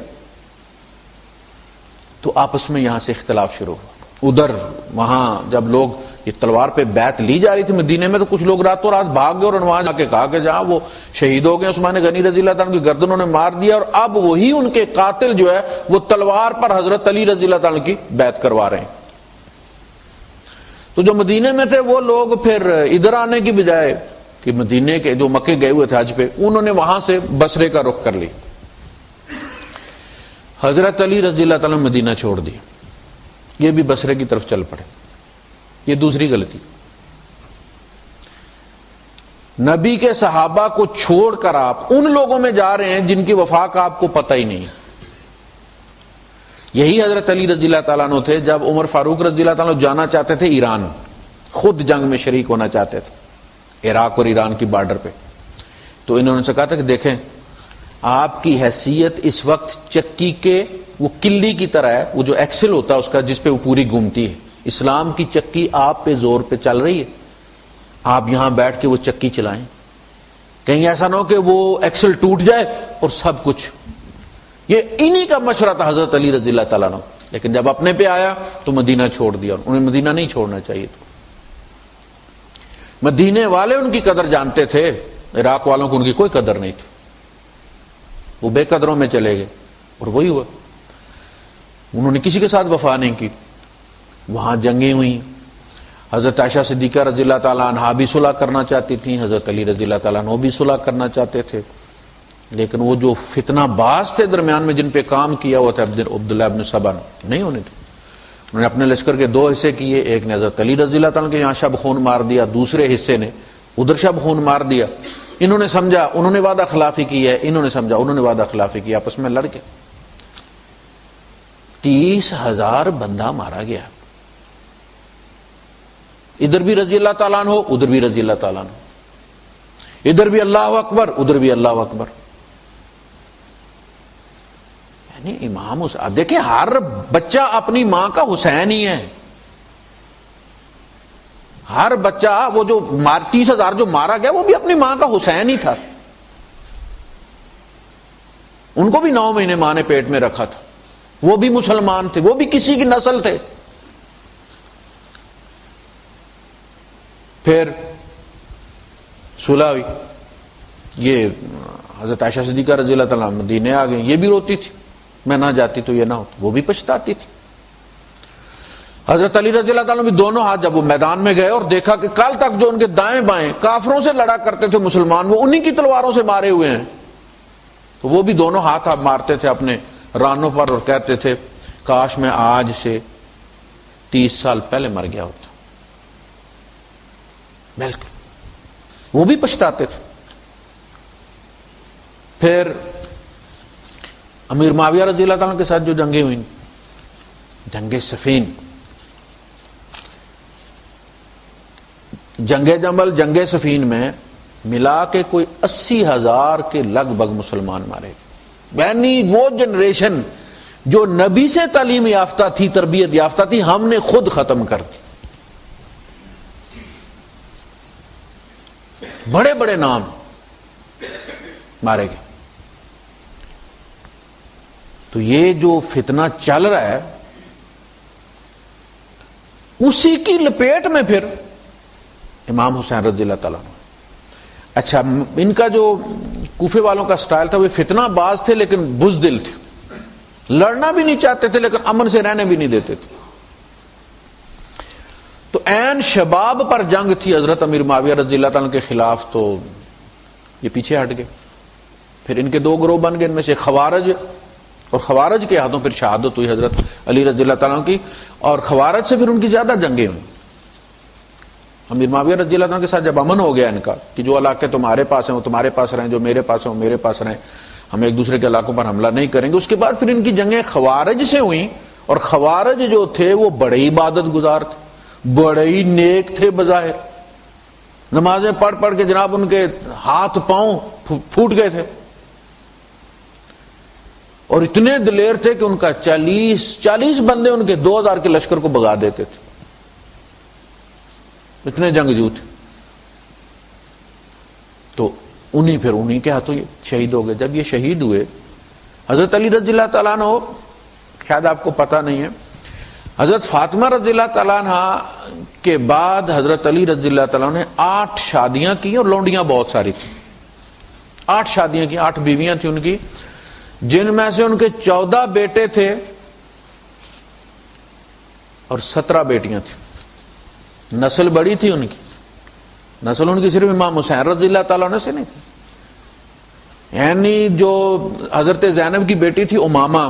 تو آپس میں یہاں سے اختلاف شروع ہوا۔ ادھر وہاں جب لوگ یہ تلوار پہ بیعت لی جا رہی تھی مدینے میں، تو کچھ لوگ راتوں رات بھاگ گئے اور وہاں جا کے کہا کہ جہاں وہ شہید ہو گئے عثمان غنی رضی اللہ تعالیٰ کی گردن انہوں نے مار دیا، اور اب وہی ان کے قاتل جو ہے وہ تلوار پر حضرت علی رضی اللہ تعالیٰ کی بیعت کروا رہے ہیں۔ تو جو مدینے میں تھے وہ لوگ پھر ادھر آنے کی بجائے کہ مدینے کے جو مکے گئے ہوئے تھے حج پہ، انہوں نے وہاں سے بصرے کا رخ کر لی۔ حضرت علی رضی اللہ تعالیٰ نے مدینہ چھوڑ دیا، یہ بھی بصرے کی طرف چل پڑے۔ یہ دوسری غلطی، نبی کے صحابہ کو چھوڑ کر آپ ان لوگوں میں جا رہے ہیں جن کی وفا کا آپ کو پتہ ہی نہیں۔ یہی حضرت علی رضی اللہ تعالیٰ عنہ تھے جب عمر فاروق رضی اللہ تعالیٰ عنہ جانا چاہتے تھے ایران، خود جنگ میں شریک ہونا چاہتے تھے عراق اور ایران کی بارڈر پہ، تو انہوں نے کہا تھا کہ دیکھیں آپ کی حیثیت اس وقت چکی کے وہ کلی کی طرح ہے، وہ جو ایکسل ہوتا ہے اس کا جس پہ وہ پوری گھومتی ہے، اسلام کی چکی آپ پہ زور پہ چل رہی ہے، آپ یہاں بیٹھ کے وہ چکی چلائیں، کہیں ایسا نہ ہو کہ وہ ایکسل ٹوٹ جائے اور سب کچھ۔ یہ انہی کا مشورہ تھا حضرت علی رضی اللہ تعالیٰ عنہ، لیکن جب اپنے پہ آیا تو مدینہ چھوڑ دیا، انہیں مدینہ نہیں چھوڑنا چاہیے تھا۔ مدینے والے ان کی قدر جانتے تھے، عراق والوں کو ان کی کوئی قدر نہیں تھی، وہ بے قدروں میں چلے گئے اور وہی ہوا۔ انہوں نے کسی کے ساتھ وفا نہیں کی، وہاں جنگیں ہوئیں، حضرت عائشہ صدیقہ رضی اللہ تعالیٰ عنہا بھی صلح کرنا چاہتی تھیں، حضرت علی رضی اللہ تعالیٰ عنہ بھی صلح کرنا چاہتے تھے، لیکن وہ جو فتنہ باز تھے درمیان میں جن پہ کام کیا ہوا تھا عبداللہ ابن سبا نہیں ہونے تھے۔ انہوں نے اپنے لشکر کے دو حصے کیے، ایک نے حضرت علی رضی اللہ تعالیٰ کے یہاں شب خون مار دیا، دوسرے حصے نے ادھر شب خون مار دیا۔ انہوں نے سمجھا انہوں نے وعدہ خلافی کی ہے، انہوں نے سمجھا انہوں نے وعدہ خلافی کی، آپس میں لڑ کے 30,000 بندہ مارا گیا، ادھر بھی رضی اللہ تعالیٰ عنہ ادھر بھی رضی اللہ تعالیٰ عنہ، ادھر بھی اللہ اکبر ادھر بھی اللہ اکبر۔ یعنی امام حسین، دیکھیں ہر بچہ اپنی ماں کا حسین ہی ہے، ہر بچہ وہ جو 30,000 جو مارا گیا وہ بھی اپنی ماں کا حسین ہی تھا، ان کو بھی 9 مہینے ماں نے پیٹ میں رکھا تھا، وہ بھی مسلمان تھے، وہ بھی کسی کی نسل تھے۔ پھر صلح ہوئی، یہ حضرت عائشہ صدیقہ رضی اللہ تعالیٰ مدینے آ گئے، یہ بھی روتی تھی میں نہ جاتی تو یہ نہ ہوتا، وہ بھی پچھتاتی تھی۔ حضرت علی رضی اللہ تعالیٰ بھی دونوں ہاتھ جب وہ میدان میں گئے اور دیکھا کہ کل تک جو ان کے دائیں بائیں کافروں سے لڑا کرتے تھے مسلمان، وہ انہی کی تلواروں سے مارے ہوئے ہیں، تو وہ بھی دونوں ہاتھ مارتے تھے اپنے رانوں پر اور کہتے تھے کاش میں آج سے 30 سال پہلے مر گیا ہوتا۔ بالکل وہ بھی پچھتاتے تھے۔ پھر امیر معاویہ رضی اللہ تعالیٰ کے ساتھ جو جنگیں ہوئیں، جنگ صفین، جنگ جمل، جنگ صفین میں ملا کے کوئی 80,000 کے لگ بھگ مسلمان مارے گئے، یعنی وہ جنریشن جو نبی سے تعلیم یافتہ تھی، تربیت یافتہ تھی، ہم نے خود ختم کر دی۔ بڑے بڑے نام مارے گئے۔ تو یہ جو فتنہ چل رہا ہے اسی کی لپیٹ میں پھر امام حسین رضی اللہ تعالیٰ عنہ، اچھا ان کا جو کوفے والوں کا سٹائل تھا، وہ فتنہ باز تھے لیکن بزدل تھے، لڑنا بھی نہیں چاہتے تھے لیکن امن سے رہنے بھی نہیں دیتے تھے. تو عین شباب پر جنگ تھی حضرت امیر معاویہ رضی اللہ تعالیٰ کے خلاف، تو یہ پیچھے ہٹ گئے. پھر ان کے دو گروہ بن گئے، ان میں سے خوارج، اور خوارج کے ہاتھوں پھر شہادت ہوئی حضرت علی رضی اللہ تعالیٰ کی، اور خوارج سے پھر ان کی زیادہ جنگیں ہوئیں. امیر معاویہ رضی اللہ عنہ کے ساتھ جب امن ہو گیا ان کا کہ جو علاقے تمہارے پاس ہیں وہ تمہارے پاس رہیں، جو میرے پاس ہیں وہ میرے پاس رہیں، ہم ایک دوسرے کے علاقوں پر حملہ نہیں کریں گے، اس کے بعد پھر ان کی جنگیں خوارج سے ہوئیں. اور خوارج جو تھے وہ بڑے عبادت گزار تھے، بڑے ہی نیک تھے بظاہر، نمازیں پڑھ پڑھ کے جناب ان کے ہاتھ پاؤں پھوٹ گئے تھے، اور اتنے دلیر تھے کہ ان کا 40 بندے ان کے 2000 کے لشکر کو بگا دیتے تھے، اتنے جنگجو تھے. تو انہی کے ہاتھوں یہ شہید ہو گئے. جب یہ شہید ہوئے حضرت علی رضی اللہ تعالیٰ عنہ، شاید آپ کو پتہ نہیں ہے، حضرت فاطمہ رضی اللہ تعالیٰ عنہ کے بعد حضرت علی رضی اللہ تعالیٰ نے 8 شادیاں کی، اور لونڈیاں بہت ساری تھیں. 8 شادیاں کی، 8 بیویاں تھیں ان کی، جن میں سے ان کے 14 بیٹے تھے اور 17 بیٹیاں تھیں. نسل بڑی تھی ان کی، نسل ان کی صرف امام حسین رضی اللہ تعالیٰ عنہ سے نہیں تھی. یعنی جو حضرت زینب کی بیٹی تھی امامہ،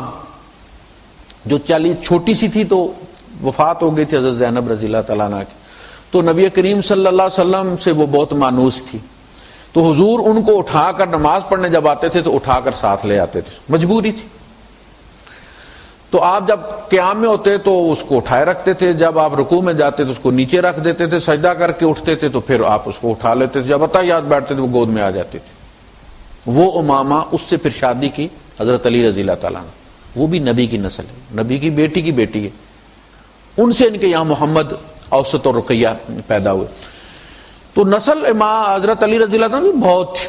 جو چھوٹی سی تھی تو وفات ہو گئی تھی حضرت زینب رضی اللہ تعالیٰ عنہ کی، تو نبی کریم صلی اللہ علیہ وسلم سے وہ بہت مانوس تھی، تو حضور ان کو اٹھا کر نماز پڑھنے جب آتے تھے تو اٹھا کر ساتھ لے آتے تھے، مجبوری تھی. تو آپ جب قیام میں ہوتے تو اس کو اٹھائے رکھتے تھے، جب آپ رکوع میں جاتے تو اس کو نیچے رکھ دیتے تھے، سجدہ کر کے اٹھتے تھے تو پھر آپ اس کو اٹھا لیتے تھے، جب اتحیات بیٹھتے تھے وہ گود میں آ جاتے تھے. وہ امامہ، اس سے پھر شادی کی حضرت علی رضی اللہ تعالیٰ عنہ، وہ بھی نبی کی نسل ہے، نبی کی بیٹی ہے. ان سے ان کے یہاں محمد، اوسط اور رقیہ پیدا ہوئے. تو نسل حضرت علی رضی اللہ عنہ بہت تھی،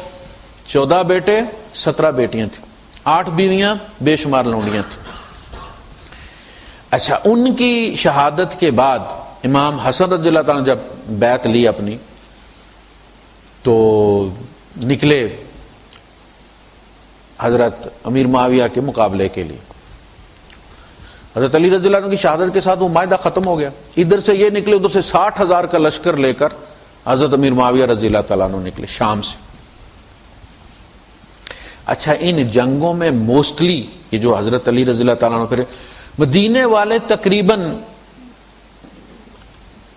14 بیٹے 17 بیٹیاں تھیں، 8 بیویاں، بے شمار لونڈیاں تھیں. اچھا، ان کی شہادت کے بعد امام حسن رضی اللہ تعالیٰ نے جب بیعت لی اپنی تو نکلے حضرت امیر معاویہ کے مقابلے کے لیے. حضرت علی رضی اللہ عنہ کی شہادت کے ساتھ وہ معاہدہ ختم ہو گیا. ادھر سے یہ نکلے، ادھر سے 60,000 کا لشکر لے کر حضرت امیر معاویہ رضی اللہ تعالیٰ عنہ نکلے شام سے. اچھا، ان جنگوں میں موسٹلی یہ جو حضرت علی رضی اللہ تعالیٰ عنہ پھر مدینے والے تقریباً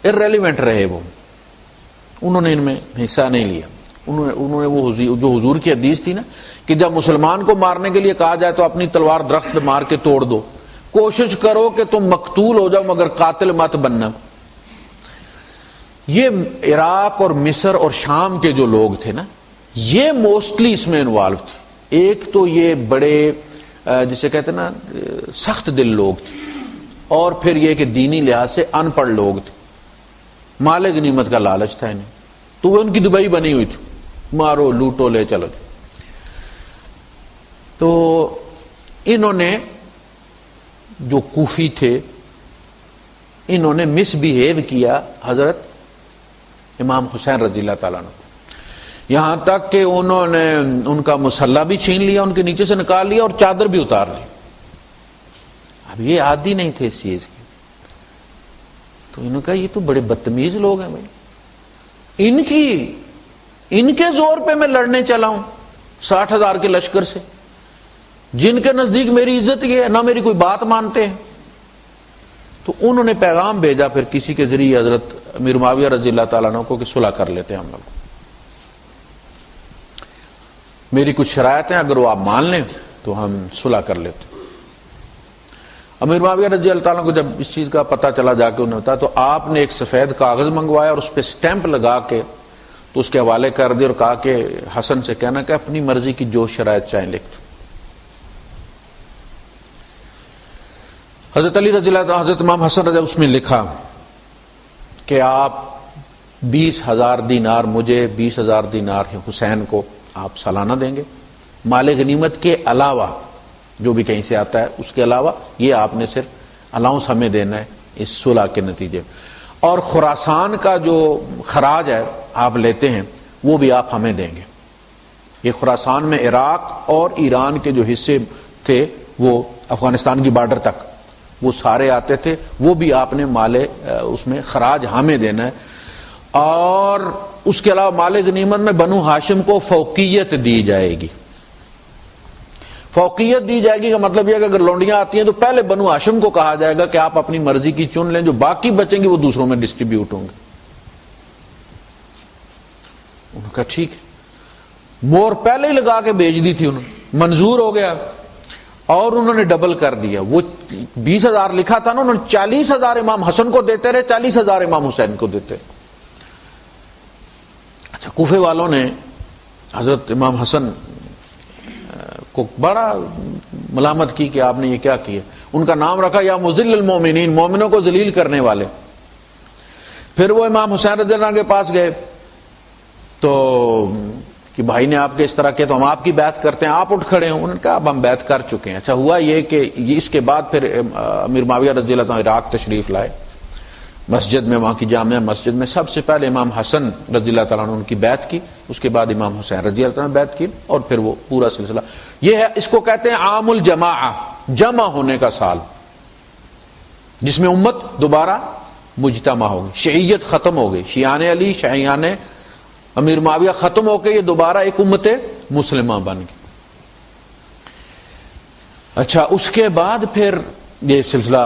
ارریلیونٹ رہے، وہ انہوں نے ان میں حصہ نہیں لیا. انہوں نے وہ جو حضور کی حدیث تھی نا کہ جب مسلمان کو مارنے کے لیے کہا جائے تو اپنی تلوار درخت پہ مار کے توڑ دو، کوشش کرو کہ تم مقتول ہو جاؤ مگر قاتل مت بننا. یہ عراق اور مصر اور شام کے جو لوگ تھے نا، یہ موسٹلی اس میں انوالو تھے. ایک تو یہ بڑے جسے کہتے ہیں نا سخت دل لوگ تھے، اور پھر یہ کہ دینی لحاظ سے ان پڑھ لوگ تھے، مال غنیمت کا لالچ تھا انہیں، تو وہ ان کی دبئی بنی ہوئی تھی، مارو لوٹو لے چلو. تو انہوں نے جو کوفی تھے انہوں نے مس بیہیو کیا حضرت امام حسین رضی اللہ تعالیٰ عنہ، یہاں تک کہ انہوں نے ان کا مسلح بھی چھین لیا، ان کے نیچے سے نکال لیا اور چادر بھی اتار لی. اب یہ عادی نہیں تھے اس چیز کے، تو انہوں نے کہا یہ تو بڑے بدتمیز لوگ ہیں بھائی، ان کے زور پہ میں لڑنے چلا ہوں 60,000 کے لشکر سے، جن کے نزدیک میری عزت یہ ہے، نہ میری کوئی بات مانتے ہیں. تو انہوں نے پیغام بھیجا پھر کسی کے ذریعے حضرت امیر معاویہ رضی اللہ تعالیٰ عنہ کو کہ صلح کر لیتے ہیں ہم لوگ، میری کچھ شرائط ہیں، اگر وہ آپ مان لیں تو ہم صلح کر لیتے. امیر معاویہ رضی اللہ تعالیٰ کو جب اس چیز کا پتہ چلا جا کے انہیں بتایا تو آپ نے ایک سفید کاغذ منگوایا اور اس پہ سٹیمپ لگا کے تو اس کے حوالے کر دیا اور کہا کہ حسن سے کہنا کہ اپنی مرضی کی جو شرائط چاہیں لکھ دو. حضرت علی رضی اللہ عنہ، حضرت امام حسن رضی اس میں لکھا کہ آپ 20,000 دینار مجھے، 20,000 دینار حسین کو آپ سالانہ دیں گے، مال غنیمت کے علاوہ جو بھی کہیں سے آتا ہے اس کے علاوہ یہ آپ نے صرف الاؤنس ہمیں دینا ہے اس صلح کے نتیجے میں، اور خراسان کا جو خراج ہے آپ لیتے ہیں وہ بھی آپ ہمیں دیں گے. یہ خراسان میں عراق اور ایران کے جو حصے تھے وہ افغانستان کی بارڈر تک وہ سارے آتے تھے، وہ بھی آپ نے مال اس میں خراج ہمیں دینا ہے. اور اس کے علاوہ مال غنیمت میں بنو ہاشم کو فوقیت دی جائے گی. فوقیت دی جائے گی کا مطلب یہ ہے کہ اگر لونڈیاں آتی ہیں تو پہلے بنو ہاشم کو کہا جائے گا کہ آپ اپنی مرضی کی چن لیں، جو باقی بچیں گے وہ دوسروں میں ڈسٹریبیوٹ ہوں گے. انہوں نے کہا ٹھیک ہے. مور پہلے ہی لگا کے بھیج دی تھی، انہوں نے منظور ہو گیا اور انہوں نے ڈبل کر دیا. وہ 20,000 لکھا تھا نا، انہوں نے 40,000 امام حسن کو دیتے رہے، 40,000 امام حسین کو دیتے. اچھا، کوفے والوں نے حضرت امام حسن کو بڑا ملامت کی کہ آپ نے یہ کیا کیا. ان کا نام رکھا یا مذل المومنین، مومنوں کو ذلیل کرنے والے. پھر وہ امام حسین رضی اللہ عنہ کے پاس گئے تو کہ بھائی نے آپ کے اس طرح کیا تو ہم آپ کی بیعت کرتے ہیں. آپ اٹھ کھڑے ہیں. انہوں نے کہا اب ہم بیعت کر چکے ہیں. اچھا، ہوا یہ کہ اس کے بعد پھر امیر معاویہ رضی اللہ عنہ عراق تشریف لائے، مسجد میں، وہاں کی جامعہ مسجد میں سب سے پہلے امام حسن رضی اللہ تعالیٰ نے ان کی بیعت کی، اس کے بعد امام حسین رضی اللہ تعالیٰ نے بیعت کی، اور پھر وہ پورا سلسلہ یہ ہے. اس کو کہتے ہیں عام الجماعہ، جمع ہونے کا سال، جس میں امت دوبارہ مجتمع ہوگی. شیعیت ختم ہو گئی، شیعان علی، شیعان امیر معاویہ ختم ہو کے یہ دوبارہ ایک امت مسلمہ بن گئی. اچھا، اس کے بعد پھر یہ سلسلہ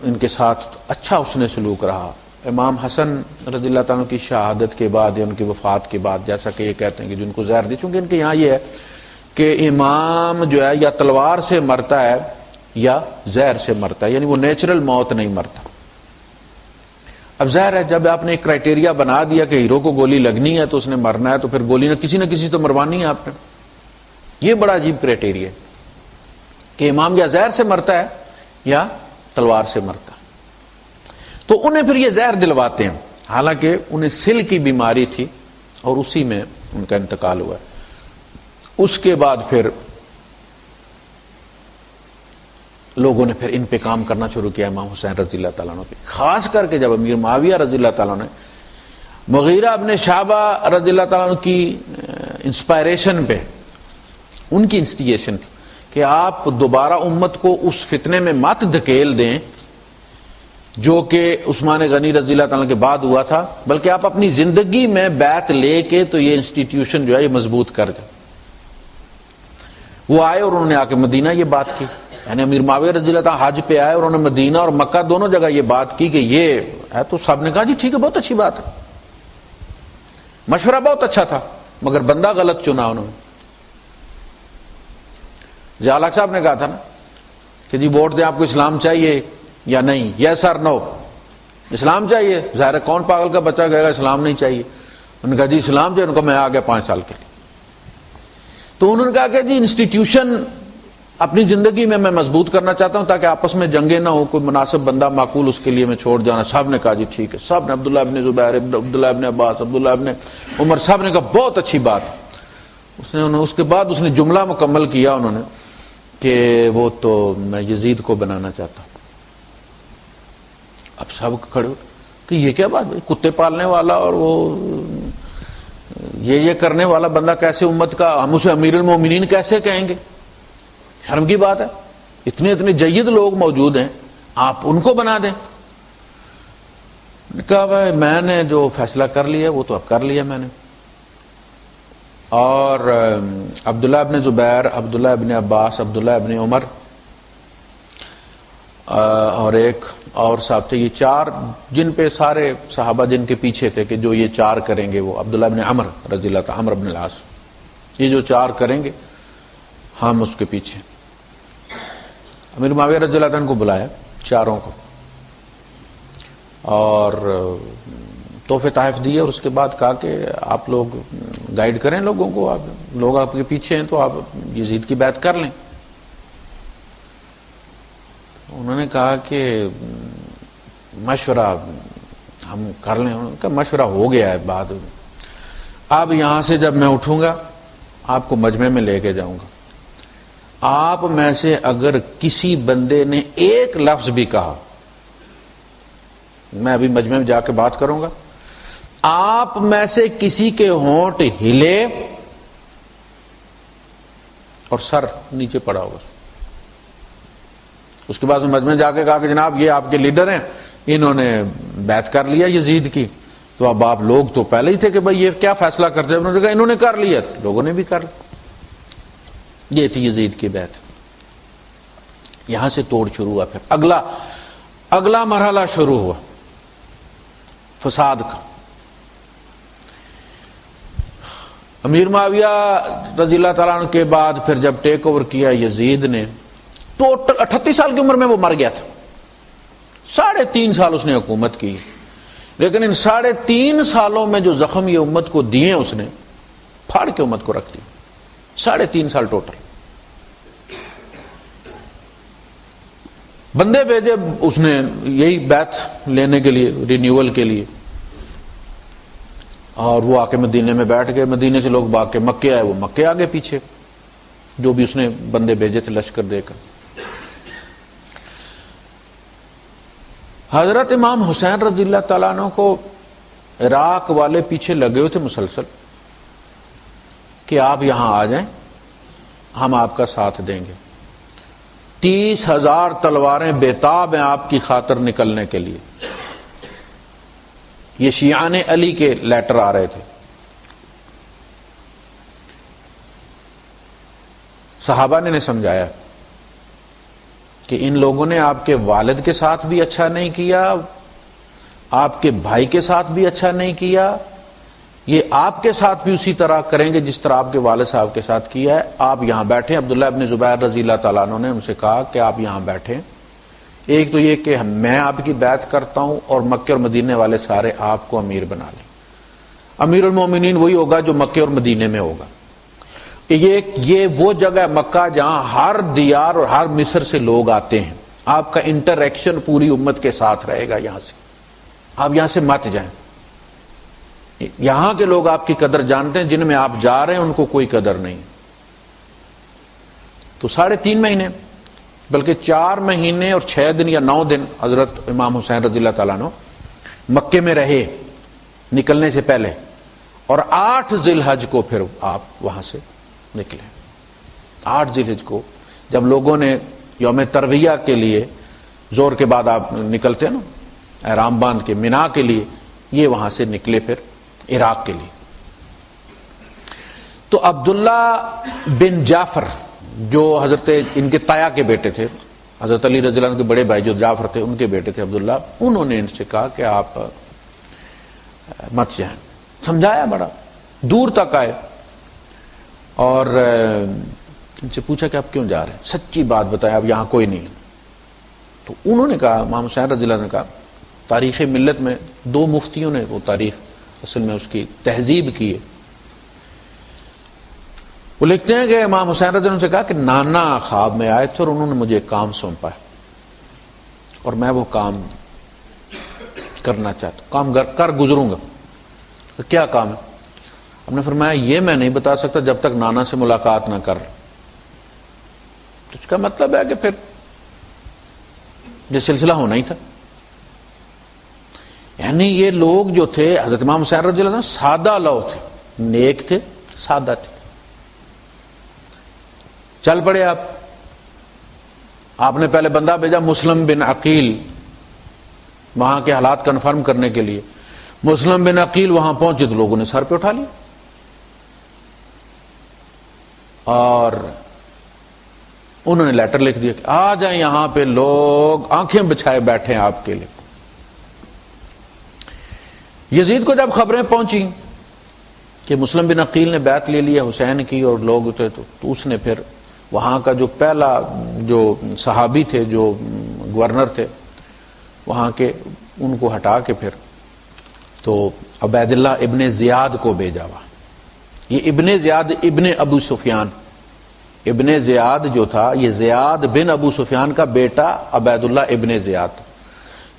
ان کے ساتھ اچھا اس نے سلوک رہا. امام حسن رضی اللہ تعالیٰ کی شہادت کے بعد یا ان کی وفات کے بعد، جیسا کہ یہ کہتے ہیں کہ جن کو زہر دی، چونکہ ان کے یہاں یہ ہے کہ امام جو ہے یا تلوار سے مرتا ہے یا زہر سے مرتا ہے، یعنی وہ نیچرل موت نہیں مرتا. اب ظاہر ہے جب آپ نے ایک کرائٹیریا بنا دیا کہ ہیرو کو گولی لگنی ہے تو اس نے مرنا ہے، تو پھر گولی نہ کسی تو مروانی ہے آپ نے. یہ بڑا عجیب کرائٹیریا ہے کہ امام یا زہر سے مرتا ہے یا تلوار سے مرتا ہے. تو انہیں پھر یہ زہر دلواتے ہیں، حالانکہ انہیں سل کی بیماری تھی اور اسی میں ان کا انتقال ہوا ہے. اس کے بعد پھر لوگوں نے پھر ان پہ کام کرنا شروع کیا امام حسین رضی اللہ تعالیٰ عنہ پہ، خاص کر کے جب امیر معاویہ رضی اللہ تعالیٰ نے مغیرہ ابن شعبہ رضی اللہ تعالیٰ عنہ کی انسپائریشن پہ، ان کی انسٹیگیشن تھی کہ آپ دوبارہ امت کو اس فتنے میں مت دھکیل دیں جو کہ عثمان غنی رضی اللہ تعالیٰ کے بعد ہوا تھا، بلکہ آپ اپنی زندگی میں بیعت لے کے تو یہ انسٹیٹیوشن جو ہے یہ مضبوط کر دیں. وہ آئے اور انہوں نے آ کے مدینہ یہ بات کی، یعنی امیر معاویہ رضی اللہ تعالیٰ حج پہ آئے اور انہوں نے مدینہ اور مکہ دونوں جگہ یہ بات کی کہ یہ ہے. تو صاحب نے کہا جی ٹھیک ہے، بہت اچھی بات ہے، مشورہ بہت اچھا تھا، مگر بندہ غلط چنا انہوں نے. جالک صاحب نے کہا تھا نا کہ جی ووٹ دیں، آپ کو اسلام چاہیے یا نہیں، یس اور نو. اسلام چاہیے، ظاہر ہے کون پاگل کا بچہ کہے گا اسلام نہیں چاہیے. انہوں نے کہا جی اسلام چاہیے. انہوں نے کہا میں آ گیا 5 سال کے لیے. تو انہوں نے کہا کہ جی انسٹیٹیوشن اپنی زندگی میں مضبوط کرنا چاہتا ہوں تاکہ آپس میں جنگیں نہ ہو، کوئی مناسب بندہ معقول اس کے لیے میں چھوڑ جانا. صاحب نے کہا جی ٹھیک ہے. صاحب نے عبداللہ ابن زبیر، عبداللہ ابن عباس، عبداللہ ابن عمر، صاحب نے کہا بہت اچھی بات. اس کے بعد اس نے جملہ مکمل کیا انہوں نے کہ وہ تو میں یزید کو بنانا چاہتا ہوں. اب سب کھڑے کہ یہ کیا بات ہے، کتے پالنے والا اور وہ یہ کرنے والا بندہ کیسے امت کا، ہم اسے امیر المومنین کیسے کہیں گے؟ شرم کی بات ہے، اتنے جید لوگ موجود ہیں، آپ ان کو بنا دیں. کہا بھائی میں نے جو فیصلہ کر لیا وہ تو اب کر لیا میں نے. اور عبداللہ ابن زبیر، عبداللہ ابن عباس، عبداللہ ابن عمر اور ایک اور صاحب تھے، یہ 4 جن پہ سارے صحابہ جن کے پیچھے تھے کہ جو یہ 4 کریں گے، وہ عبداللہ ابن عمر رضی اللہ تعالی، عمر ابن العاص، یہ جو 4 کریں گے ہم اس کے پیچھے. امیر معاویہ رضی اللہ عنہ کو بلایا 4 کو اور تحفے تحائف دیے، اور اس کے بعد کہا کہ آپ لوگ گائیڈ کریں لوگوں کو، آپ لوگ آپ کے پیچھے ہیں تو آپ یزید کی بیعت کر لیں. انہوں نے کہا کہ مشورہ ہم کر لیں. انہوں نے کہا مشورہ ہو گیا ہے بعد میں، اب یہاں سے جب میں اٹھوں گا آپ کو مجمع میں لے کے جاؤں گا، آپ میں سے اگر کسی بندے نے ایک لفظ بھی کہا، میں ابھی مجمع میں جا کے بات کروں گا، آپ میں سے کسی کے ہونٹ ہلے اور سر نیچے پڑا ہوا. اس کے بعد مجمع جا کے کہا کہ جناب یہ آپ کے لیڈر ہیں, انہوں نے بیعت کر لیا یزید کی, تو اب آپ لوگ تو پہلے ہی تھے کہ بھائی یہ کیا فیصلہ کرتے ہیں, انہوں نے کہا انہوں نے کر لیا, لوگوں نے بھی کر لیا. یہ تھی یزید کی بیعت. یہاں سے توڑ شروع ہوا. پھر اگلا مرحلہ شروع ہوا فساد کا. امیر معاویہ رضی اللہ تعالیٰ عنہ کے بعد پھر جب ٹیک اوور کیا یزید نے, ٹوٹل 38 سال کی عمر میں وہ مر گیا تھا. 3.5 سال اس نے حکومت کی, لیکن ان 3.5 سالوں میں جو زخم یہ امت کو دیے اس نے پھاڑ کے امت کو رکھ دی. 3.5 سال ٹوٹل. بندے بھیجے اس نے یہی بیعت لینے کے لیے, رینیول کے لیے, اور وہ آ کے مدینے میں بیٹھ گئے. مدینے سے لوگ بھاگ کے مکے آئے, وہ مکے آگے پیچھے جو بھی اس نے بندے بھیجے تھے لشکر دے کر. حضرت امام حسین رضی اللہ تعالیٰ عنہ کو عراق والے پیچھے لگے ہوئے تھے مسلسل کہ آپ یہاں آ جائیں, ہم آپ کا ساتھ دیں گے. 30,000 تلواریں بےتاب ہیں آپ کی خاطر نکلنے کے لیے. یہ شیعان علی کے لیٹر آ رہے تھے. صحابہ نے سمجھایا کہ ان لوگوں نے آپ کے والد کے ساتھ بھی اچھا نہیں کیا, آپ کے بھائی کے ساتھ بھی اچھا نہیں کیا, یہ آپ کے ساتھ بھی اسی طرح کریں گے جس طرح آپ کے والد صاحب کے ساتھ کیا ہے. آپ یہاں بیٹھیں. عبداللہ ابن زبیر رضی اللہ تعالیٰ عنہ نے ان سے کہا کہ آپ یہاں بیٹھیں. ایک تو یہ کہ میں آپ کی بیعت کرتا ہوں اور مکے اور مدینے والے سارے آپ کو امیر بنا لیں. امیر المومنین وہی ہوگا جو مکے اور مدینے میں ہوگا. یہ وہ جگہ ہے مکہ جہاں ہر دیار اور ہر مصر سے لوگ آتے ہیں. آپ کا انٹریکشن پوری امت کے ساتھ رہے گا. یہاں سے آپ یہاں سے مت جائیں. یہاں کے لوگ آپ کی قدر جانتے ہیں, جن میں آپ جا رہے ہیں ان کو کوئی قدر نہیں. تو 3.5 مہینے بلکہ 4 مہینے اور 6 دن یا 9 دن حضرت امام حسین رضی اللہ تعالیٰ عنہ مکے میں رہے نکلنے سے پہلے, اور 8 ذی الحج کو پھر آپ وہاں سے نکلے. 8 ذی الحج کو جب لوگوں نے یوم ترویہ کے لیے, زور کے بعد آپ نکلتے ہیں نا احرام باندھ کے مینا کے لیے, یہ وہاں سے نکلے پھر عراق کے لیے. تو عبداللہ بن جعفر جو حضرت ان کے تایا کے بیٹے تھے, حضرت علی رضی اللہ عنہ کے بڑے بھائی جو جعفر تھے ان کے بیٹے تھے عبداللہ, انہوں نے ان سے کہا کہ آپ مت جائیں. سمجھایا, بڑا دور تک آئے اور ان سے پوچھا کہ آپ کیوں جا رہے ہیں, سچی بات بتائیں, اب یہاں کوئی نہیں. تو انہوں نے کہا, امام حسین رضی اللہ عنہ نے کہا, تاریخ ملت میں 2 مفتیوں نے وہ تاریخ اصل میں اس کی تہذیب کی ہے. وہ لکھتے ہیں کہ امام حسین رضی اللہ عنہ سے کہا کہ نانا خواب میں آئے تھے اور انہوں نے مجھے ایک کام سونپا ہے اور میں وہ کام کرنا چاہتا ہوں, کام کر گزروں گا. تو کیا کام ہے؟ ہم نے فرمایا یہ میں نہیں بتا سکتا جب تک نانا سے ملاقات نہ کر. تو اس کا مطلب ہے کہ پھر یہ سلسلہ ہونا ہی تھا. یعنی یہ لوگ جو تھے حضرت امام حسین رضی اللہ عنہ سادہ لو تھے, نیک تھے, سادہ تھے. چل پڑے آپ نے پہلے بندہ بھیجا مسلم بن عقیل وہاں کے حالات کنفرم کرنے کے لیے. مسلم بن عقیل وہاں پہنچے تو لوگوں نے سر پہ اٹھا لیا اور انہوں نے لیٹر لکھ دیا کہ آ جائیں یہاں پہ, لوگ آنکھیں بچھائے بیٹھے ہیں آپ کے لیے. یزید کو جب خبریں پہنچی کہ مسلم بن عقیل نے بیعت لے لیا حسین کی اور لوگ تھے, تو اس نے پھر وہاں کا جو پہلا جو صحابی تھے, جو گورنر تھے وہاں کے, ان کو ہٹا کے پھر تو عبید اللہ ابن زیاد کو بھیجا. وہاں یہ ابن زیاد ابن ابو سفیان, ابن زیاد جو تھا یہ زیاد بن ابو سفیان کا بیٹا عبید اللہ ابن زیاد.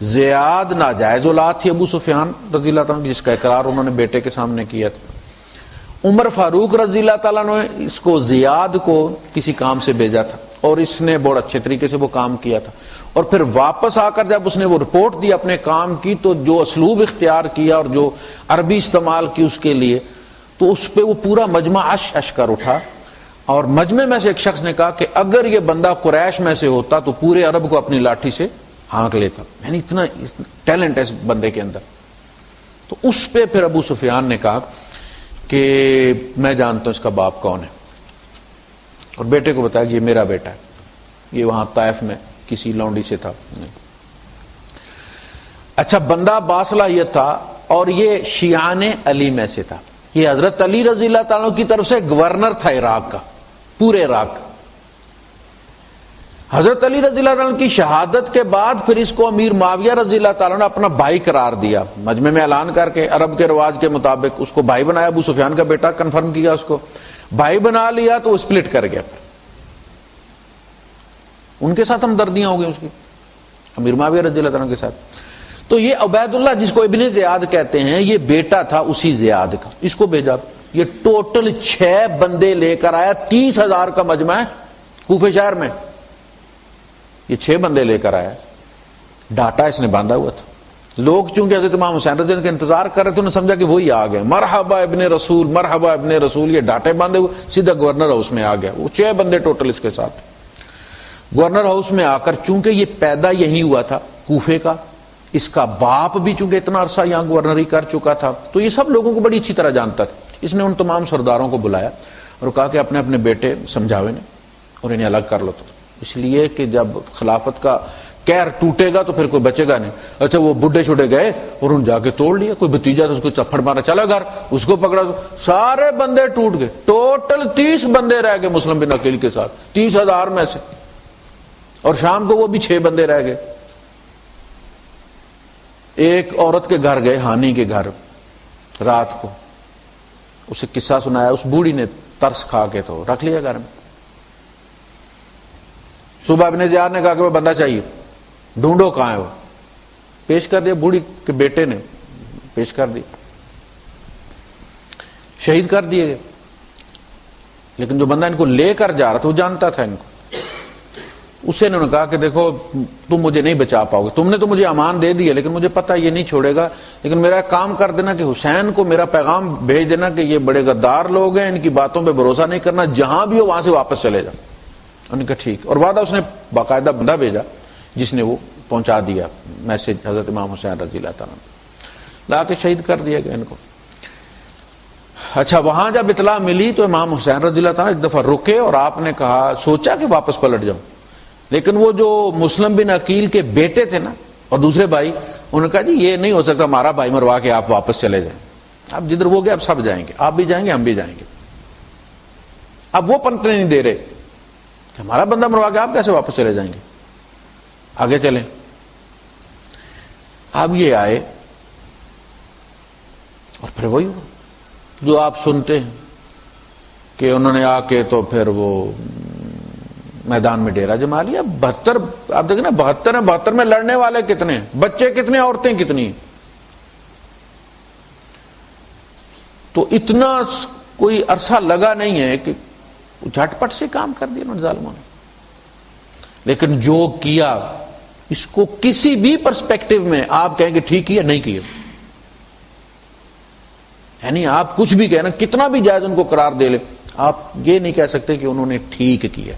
زیاد ناجائز اولاد تھی ابو سفیان رضی اللہ تعالیٰ جس کا اقرار انہوں نے بیٹے کے سامنے کیا تھا. عمر فاروق رضی اللہ تعالیٰ نے اس کو زیاد کو کسی کام سے بھیجا تھا اور اس نے بہت اچھے طریقے سے وہ کام کیا تھا, اور پھر واپس آ کر جب اس نے وہ رپورٹ دی اپنے کام کی تو جو اسلوب اختیار کیا اور جو عربی استعمال کی اس کے لیے, تو اس پہ وہ پورا مجمع اش کر اٹھا اور مجمع میں سے ایک شخص نے کہا کہ اگر یہ بندہ قریش میں سے ہوتا تو پورے عرب کو اپنی لاٹھی سے ہانک لیتا، یعنی اتنا ٹیلنٹ ہے اس بندے کے اندر. تو اس پہ پھر ابو سفیان نے کہا کہ میں جانتا ہوں اس کا باپ کون ہے، اور بیٹے کو بتایا کہ یہ میرا بیٹا ہے، یہ وہاں طائف میں کسی لونڈی سے تھا. اچھا، بندہ باصلاحیت تھا اور یہ شیعان علی میں سے تھا. یہ حضرت علی رضی اللہ تعالیٰ کی طرف سے گورنر تھا عراق کا، پورے عراق کا. حضرت علی رضی اللہ عنہ کی شہادت کے بعد پھر اس کو امیر معاویہ رضی اللہ تعالیٰ نے اپنا بھائی قرار دیا، مجمع میں اعلان کر کے عرب کے رواج کے مطابق اس کو بھائی بنایا. ابو سفیان کا بیٹا کنفرم کیا، اس کو بھائی بنا لیا تو وہ سپلٹ کر گیا. ان کے ساتھ ہمدردیاں ہو گئی اس کی، امیر معاویہ رضی اللہ عنہ کے ساتھ. تو یہ عبید اللہ جس کو ابن زیاد کہتے ہیں، یہ بیٹا تھا اسی زیاد کا. اس کو بھیجا، یہ ٹوٹل 6 بندے لے کر آیا. 30,000 کا مجمع ہے کوفہ شہر میں، یہ 6 بندے لے کر آیا. ڈاٹا اس نے باندھا ہوا تھا. لوگ چونکہ حضرت امام حسین رضی اللہ کا انتظار کر رہے تھے، انہوں نے سمجھا کہ وہی آ گئے، مرحبا ابن رسول، مرحبا ابن رسول. یہ ڈاٹے باندھے ہوئے سیدھا گورنر ہاؤس میں آ گیا. وہ 6 بندے ٹوٹل اس کے ساتھ گورنر ہاؤس میں آ کر، چونکہ یہ پیدا یہی ہوا تھا کوفے کا، اس کا باپ بھی چونکہ اتنا عرصہ یہاں گورنری کر چکا تھا، تو یہ سب لوگوں کو بڑی اچھی طرح جانتا تھا. اس نے ان تمام سرداروں کو بلایا اور کہا کہ اپنے اپنے بیٹے سمجھاوے نے اور انہیں الگ کر لو. تو اس لیے کہ جب خلافت کا کہر ٹوٹے گا تو پھر کوئی بچے گا نہیں. اچھا، وہ بڈھے چھوٹے گئے اور ان جا کے توڑ لیا. کوئی بھتیجا تو اس کو چپڑ مارا، چلا گھر، اس کو پکڑا، سارے بندے ٹوٹ گئے. ٹوٹل 30 بندے رہ گئے مسلم بن عقیل کے ساتھ 30,000 میں سے. اور شام کو وہ بھی 6 بندے رہ گئے. ایک عورت کے گھر گئے، ہانی کے گھر، رات کو اسے قصہ سنایا. اس بوڑھی نے ترس کھا کے تو رکھ لیا گھر میں. صبح ابن زیاد نے کہا کہ وہ بندہ چاہیے، ڈھونڈو کہاں ہے وہ. پیش کر دیا، بوڑھی کے بیٹے نے پیش کر دی. شہید کر دیے گئے. لیکن جو بندہ ان کو لے کر جا رہا تھا وہ جانتا تھا ان کو. اسے انہوں نے کہا کہ دیکھو تم مجھے نہیں بچا پاؤ گے، تم نے تو مجھے امان دے دیا لیکن مجھے پتا یہ نہیں چھوڑے گا، لیکن میرا ایک کام کر دینا کہ حسین کو میرا پیغام بھیج دینا کہ یہ بڑے غدار لوگ ہیں، ان کی باتوں پہ بھروسہ نہیں کرنا، جہاں بھی ہو وہاں سے واپس چلے جا. انہوں نے کہا ٹھیک. اور وعدہ اس نے باقاعدہ بندہ بھیجا جس نے وہ پہنچا دیا میسج حضرت امام حسین رضی اللہ تعالیٰ لا کے شہید کر دیا گیا ان کو. اچھا، وہاں جب اطلاع ملی تو امام حسین رضی اللہ تعالیٰ ایک دفعہ رکے اور آپ نے کہا، سوچا کہ واپس پلٹ جاؤں، لیکن وہ جو مسلم بن عقیل کے بیٹے تھے نا اور دوسرے بھائی، انہوں نے کہا جی یہ نہیں ہو سکتا ہمارا بھائی مروا کے آپ واپس چلے جائیں. اب جدھر وہ گئے اب سب جائیں گے، آپ بھی جائیں گے ہم بھی جائیں گے. اب وہ پنتنے نہیں دے رہے کہ ہمارا بندہ مروا کے آپ کیسے واپس چلے جائیں گے، آگے چلیں. اب یہ آئے اور پھر وہی ہوا جو آپ سنتے ہیں کہ انہوں نے آ کے تو پھر وہ میدان میں ڈیرا جما لیا. 72 آپ دیکھیں نا، 72 ہیں، 72 میں لڑنے والے کتنے ہیں، بچے کتنے، عورتیں کتنی. تو اتنا کوئی عرصہ لگا نہیں ہے کہ جھٹ پٹ سے کام کر دیا انہوں نے ظالموں نے. لیکن جو کیا اس کو کسی بھی پرسپیکٹو میں آپ کہیں کہ ٹھیک کیا نہیں کیا، یعنی آپ کچھ بھی کہنا، کتنا بھی جائز ان کو قرار دے لے، آپ یہ نہیں کہہ سکتے کہ انہوں نے ٹھیک کیا.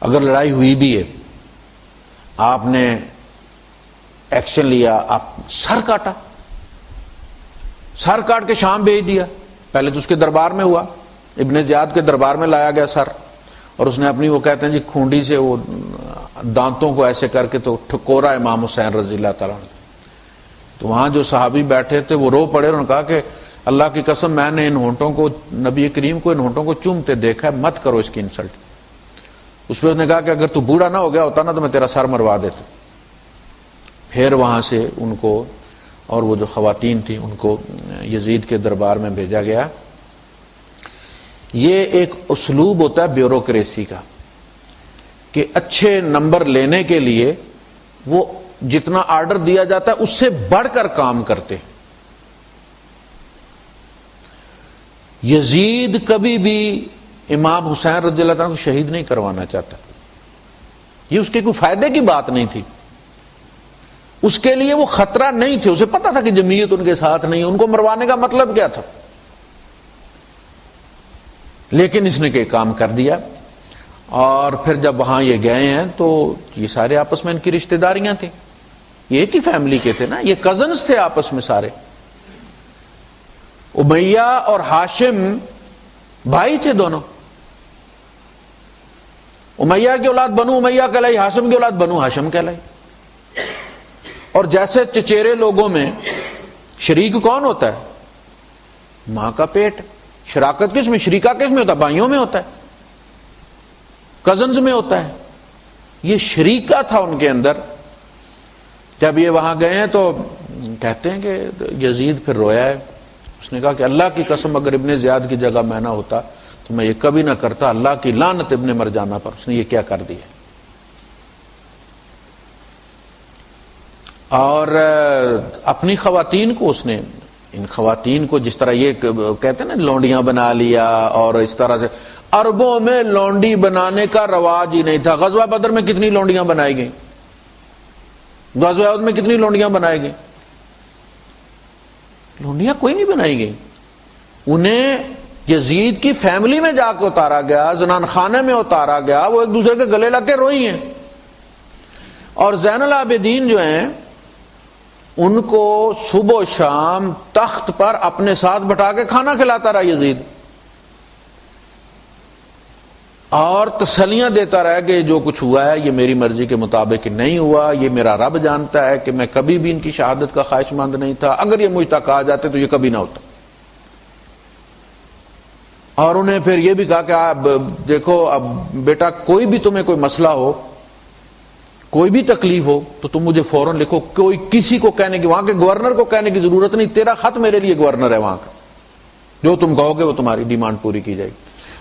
اگر لڑائی ہوئی بھی ہے، آپ نے ایکشن لیا، آپ سر کاٹا، سر کاٹ کے شام بھیج دیا. پہلے تو اس کے دربار میں ہوا، ابن زیاد کے دربار میں لایا گیا سر، اور اس نے اپنی وہ کہتے ہیں جی کھونڈی سے وہ دانتوں کو ایسے کر کے تو ٹھکورا امام حسین رضی اللہ تعالیٰ نے. تو وہاں جو صحابی بیٹھے تھے وہ رو پڑے، انہوں نے کہا کہ اللہ کی قسم میں نے ان ہونٹوں کو، نبی کریم کو ان ہونٹوں کو چومتے دیکھا ہے، مت کرو اس کی انسلٹ. اس پہ اس نے کہا کہ اگر تو بوڑھا نہ ہو گیا ہوتا نا تو میں تیرا سر مروا دیتا. پھر وہاں سے ان کو اور وہ جو خواتین تھیں ان کو یزید کے دربار میں بھیجا گیا. یہ ایک اسلوب ہوتا ہے بیوروکریسی کا کہ اچھے نمبر لینے کے لیے وہ جتنا آرڈر دیا جاتا ہے اس سے بڑھ کر کام کرتے. یزید کبھی بھی امام حسین رضی اللہ عنہ کو شہید نہیں کروانا چاہتا. یہ اس کے کوئی فائدے کی بات نہیں تھی، اس کے لیے وہ خطرہ نہیں تھے. اسے پتا تھا کہ جمعیت ان کے ساتھ نہیں، ان کو مروانے کا مطلب کیا تھا. لیکن اس نے کہ کام کر دیا. اور پھر جب وہاں یہ گئے ہیں تو یہ سارے آپس میں ان کی رشتہ داریاں تھیں، یہ ایک ہی فیملی کے تھے نا، یہ کزنز تھے آپس میں سارے. امیہ اور ہاشم بھائی تھے دونوں. امیہ کی اولاد بنو امیہ کہلائی، ہاشم کی اولاد بنو ہاشم کہلائی. اور جیسے چچیرے لوگوں میں شریک کون ہوتا ہے؟ ماں کا پیٹ. شراکت کس میں، شریکہ کس میں ہوتا ہے؟ بھائیوں میں ہوتا ہے، کزنز میں ہوتا ہے. یہ شریکہ تھا ان کے اندر. جب یہ وہاں گئے ہیں تو کہتے ہیں کہ یزید پھر رویا ہے. اس نے کہا کہ اللہ کی قسم اگر ابن زیاد کی جگہ میں نہ ہوتا تو میں یہ کبھی نہ کرتا، اللہ کی لعنت ابن مرجانہ پر، اس نے یہ کیا کر دیا. اور اپنی خواتین کو اس نے، ان خواتین کو جس طرح یہ کہتے ہیں نا لونڈیاں بنا لیا، اور اس طرح سے عربوں میں لونڈی بنانے کا رواج ہی نہیں تھا. غزوہ بدر میں کتنی لونڈیاں بنائی گئیں، غزوہ احد میں کتنی لونڈیاں بنائی گئیں؟ لونڈیاں کوئی نہیں بنائی گئی. انہیں یزید کی فیملی میں جا کے اتارا گیا، زنان خانے میں اتارا گیا، وہ ایک دوسرے کے گلے لگ کے روئی ہیں. اور زین العابدین جو ہیں ان کو صبح و شام تخت پر اپنے ساتھ بٹھا کے کھانا کھلاتا رہا یزید، اور تسلیاں دیتا رہا کہ جو کچھ ہوا ہے یہ میری مرضی کے مطابق نہیں ہوا، یہ میرا رب جانتا ہے کہ میں کبھی بھی ان کی شہادت کا خواہش مند نہیں تھا، اگر یہ مجھ تک آ جاتے تو یہ کبھی نہ ہوتا. اور انہیں پھر یہ بھی کہا کہ آپ دیکھو اب بیٹا کوئی بھی تمہیں کوئی مسئلہ ہو، کوئی بھی تکلیف ہو تو تم مجھے فوراً لکھو. کوئی کسی کو کہنے کی، وہاں کے گورنر کو کہنے کی ضرورت نہیں، تیرا خط میرے لیے گورنر ہے وہاں کا، جو تم کہو گے وہ تمہاری ڈیمانڈ پوری کی جائے گی.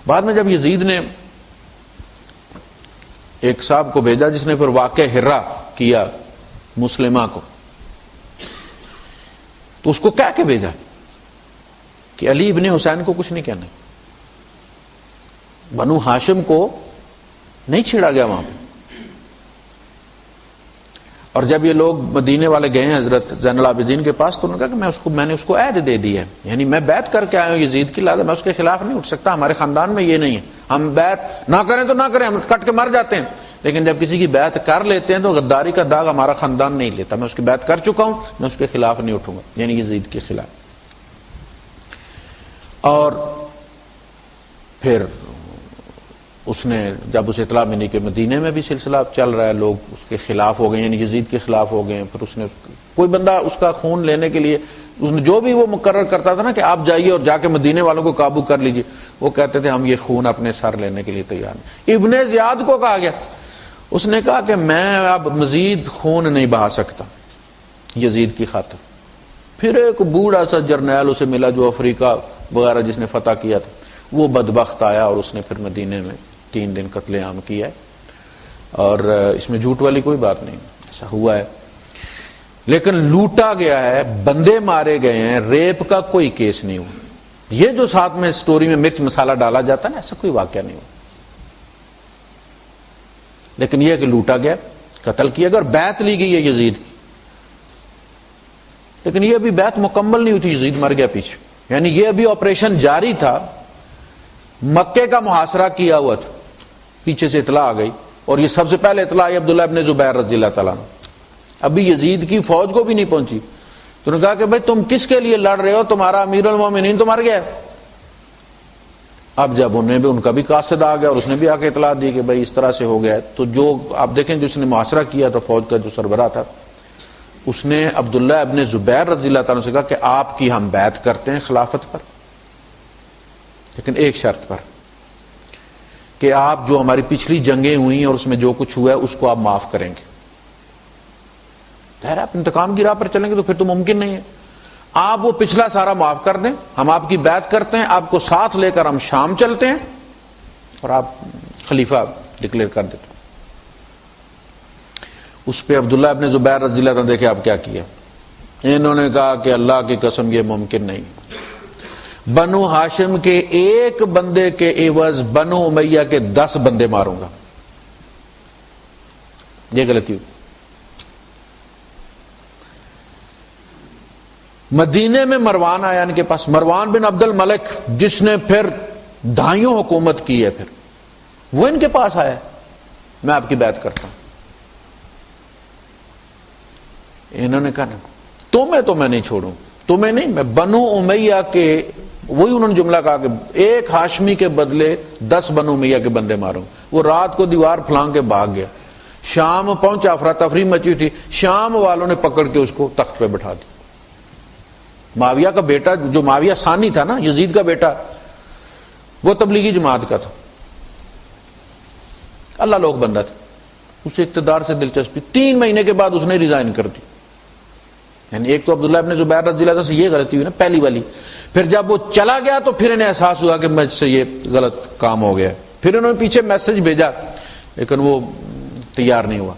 بعد میں جب یزید نے ایک صاحب کو بھیجا جس نے پھر واقع ہرا کیا مسلمہ کو، تو اس کو کہہ کے بھیجا کہ علی ابن حسین کو کچھ نہیں کہنا. بنو ہاشم کو نہیں چھیڑا گیا وہاں پہ. اور جب یہ لوگ مدینے والے گئے ہیں حضرت زین العابدین کے پاس تو انہوں نے کہا کہ میں نے اس کو عہد دے دی ہے، یعنی میں بیعت کر کے آیا ہوں یزید کی، لہٰذا میں اس کے خلاف نہیں اٹھ سکتا. ہمارے خاندان میں یہ نہیں ہے، ہم بیعت نہ کریں تو نہ کریں، ہم کٹ کے مر جاتے ہیں، لیکن جب کسی کی بیعت کر لیتے ہیں تو غداری کا داغ ہمارا خاندان نہیں لیتا. میں اس کی بیعت کر چکا ہوں، میں اس کے خلاف نہیں اٹھوں گا، یعنی یزید کے خلاف. اور پھر اس نے جب اسے اطلاع ملی کہ مدینے میں بھی سلسلہ چل رہا ہے، لوگ اس کے خلاف ہو گئے، یعنی یزید کے خلاف ہو گئے، پھر اس نے کوئی بندہ اس کا خون لینے کے لیے اس نے جو بھی وہ مقرر کرتا تھا نا کہ آپ جائیے اور جا کے مدینے والوں کو قابو کر لیجیے، وہ کہتے تھے ہم یہ خون اپنے سر لینے کے لیے تیار نہیں. ابن زیاد کو کہا گیا، اس نے کہا کہ میں اب مزید خون نہیں بہا سکتا یزید کی خاطر. پھر ایک بوڑھا سا جرنیل اسے ملا جو افریقہ وغیرہ جس نے فتح کیا تھا، وہ بدبخت آیا اور اس نے پھر مدینے میں 3 دن قتل عام کیا ہے. اور اس میں جھوٹ والی کوئی بات نہیں، ایسا ہوا ہے. لیکن لوٹا گیا ہے، بندے مارے گئے ہیں، ریپ کا کوئی کیس نہیں ہوا. یہ جو ساتھ میں سٹوری میں مرچ مسالہ ڈالا جاتا ہے نا، ایسا کوئی واقعہ نہیں ہوا. لیکن یہ کہ لوٹا گیا، قتل کیا گیا اور بیعت لی گئی ہے یزید کی. لیکن یہ ابھی بیعت مکمل نہیں ہوئی تھی، یزید مر گیا پیچھے، یعنی یہ ابھی آپریشن جاری تھا. مکے کا محاصرہ کیا ہوا تھا، پیچھے سے اطلاع آ گئی، اور یہ سب سے پہلے اطلاع آئی عبداللہ ابن زبیر رضی اللہ تعالیٰ عنہ. ابھی یزید کی فوج کو بھی نہیں پہنچی. تو نے کہا کہ بھائی تم کس کے لیے لڑ رہے ہو، تمہارا امیر المومنین تو مر گیا. اب جب انہیں بھی ان کا بھی قاصد آ گیا اور اس نے بھی آ کے اطلاع دی کہ بھائی اس طرح سے ہو گیا، تو جو آپ دیکھیں جس نے محاصرہ کیا تھا فوج کا جو سربراہ تھا، اس نے عبداللہ ابن زبیر رضی اللہ تعالیٰ سے کہا کہ آپ کی ہم بیعت کرتے ہیں خلافت پر، لیکن ایک شرط پر کہ آپ جو ہماری پچھلی جنگیں ہوئی اور اس میں جو کچھ ہوا ہے اس کو آپ معاف کریں گے. ظاہر آپ انتقام کی راہ پر چلیں گے تو پھر تو ممکن نہیں ہے. آپ وہ پچھلا سارا معاف کر دیں، ہم آپ کی بیعت کرتے ہیں، آپ کو ساتھ لے کر ہم شام چلتے ہیں اور آپ خلیفہ ڈکلیئر کر دیتے. اس پہ عبداللہ ابن زبیر رضی اللہ عنہ دیکھے آپ کیا کیا. انہوں نے کہا کہ اللہ کی قسم یہ ممکن نہیں، بنو ہاشم کے ایک بندے کے عوض بنو امیہ کے 10 بندے ماروں گا. یہ غلطی ہوئی. مدینے میں مروان آیا ان کے پاس، مروان بن عبد الملک، جس نے پھر دھائیوں حکومت کی ہے، پھر وہ ان کے پاس آیا میں آپ کی بیعت کرتا ہوں. انہوں نے کہا تمہیں تو میں نہیں چھوڑوں، تمہیں نہیں، میں بنو امیہ کے، وہی انہوں نے جملہ کہا کہ ایک ہاشمی کے بدلے 10 بنو امیہ کے بندے ماروں. وہ رات کو دیوار پھلانگ کے بھاگ گیا. شام پہنچا، افراتفری مچی تھی، شام والوں نے پکڑ کے اس کو تخت پہ بٹھا دیا. معاویہ کا بیٹا، جو معاویہ ثانی تھا نا، یزید کا بیٹا، وہ تبلیغی جماعت کا تھا، اللہ لوگ بندہ تھا، اسے اقتدار سے دلچسپی. 3 مہینے کے بعد اس نے ریزائن کر دی. یعنی ایک تو عبداللہ ابن زبیر رضی اللہ عنہ سے یہ غلطی ہوئی نا، پہلی والی. پھر جب وہ چلا گیا تو پھر انہیں احساس ہوا کہ مجھ سے یہ غلط کام ہو گیا. پھر انہوں نے پیچھے میسج بھیجا لیکن وہ تیار نہیں ہوا.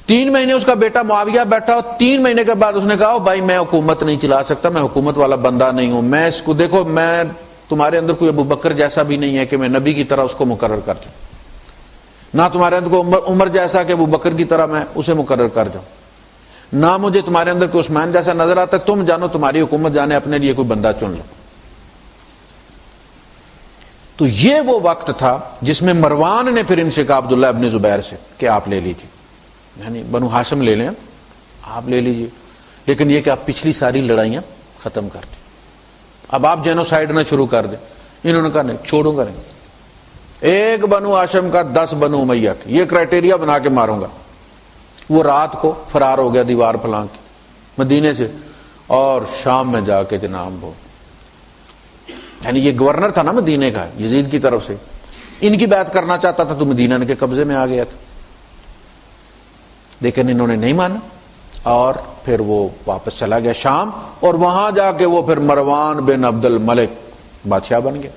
3 مہینے اس کا بیٹا معاویہ بیٹھا، اور 3 مہینے کے بعد اس نے کہا بھائی میں حکومت نہیں چلا سکتا، میں حکومت والا بندہ نہیں ہوں، میں اس کو دیکھو، میں تمہارے اندر کوئی ابو بکر جیسا بھی نہیں ہے کہ میں نبی کی طرح اس کو مقرر کر دوں، نہ تمہارے اندر کوئی عمر جیسا کہ ابو بکر کی طرح میں اسے مقرر کر جاؤں، نہ مجھے تمہارے اندر کوئی عثمان جیسا نظر آتا ہے، تم جانو تمہاری حکومت جانے، اپنے لیے کوئی بندہ چن لو. تو یہ وہ وقت تھا جس میں مروان نے پھر ان سے کہا عبداللہ ابن زبیر سے کہ آپ لے لیجیے، یعنی بنو ہاشم لے لیں، آپ لے لیجیے، لیکن یہ کہ آپ پچھلی ساری لڑائیاں ختم کر دیں، اب آپ جینوسائیڈ نہ شروع کر دیں. انہوں نے کہا نہیں، چھوڑوں گا نہیں، ایک بنو ہاشم کا 10 بنو امیہ کا، یہ کرائٹیریا بنا کے ماروں گا. وہ رات کو فرار ہو گیا دیوار پھلانگ کے مدینے سے، اور شام میں جا کے جناب وہ، یعنی یہ گورنر تھا نا مدینے کا یزید کی طرف سے، ان کی بیعت کرنا چاہتا تھا تو مدینہ کے قبضے میں آ گیا تھا، لیکن انہوں نے نہیں مانا اور پھر وہ واپس چلا گیا شام، اور وہاں جا کے وہ پھر مروان بن عبد الملک بادشاہ بن گیا.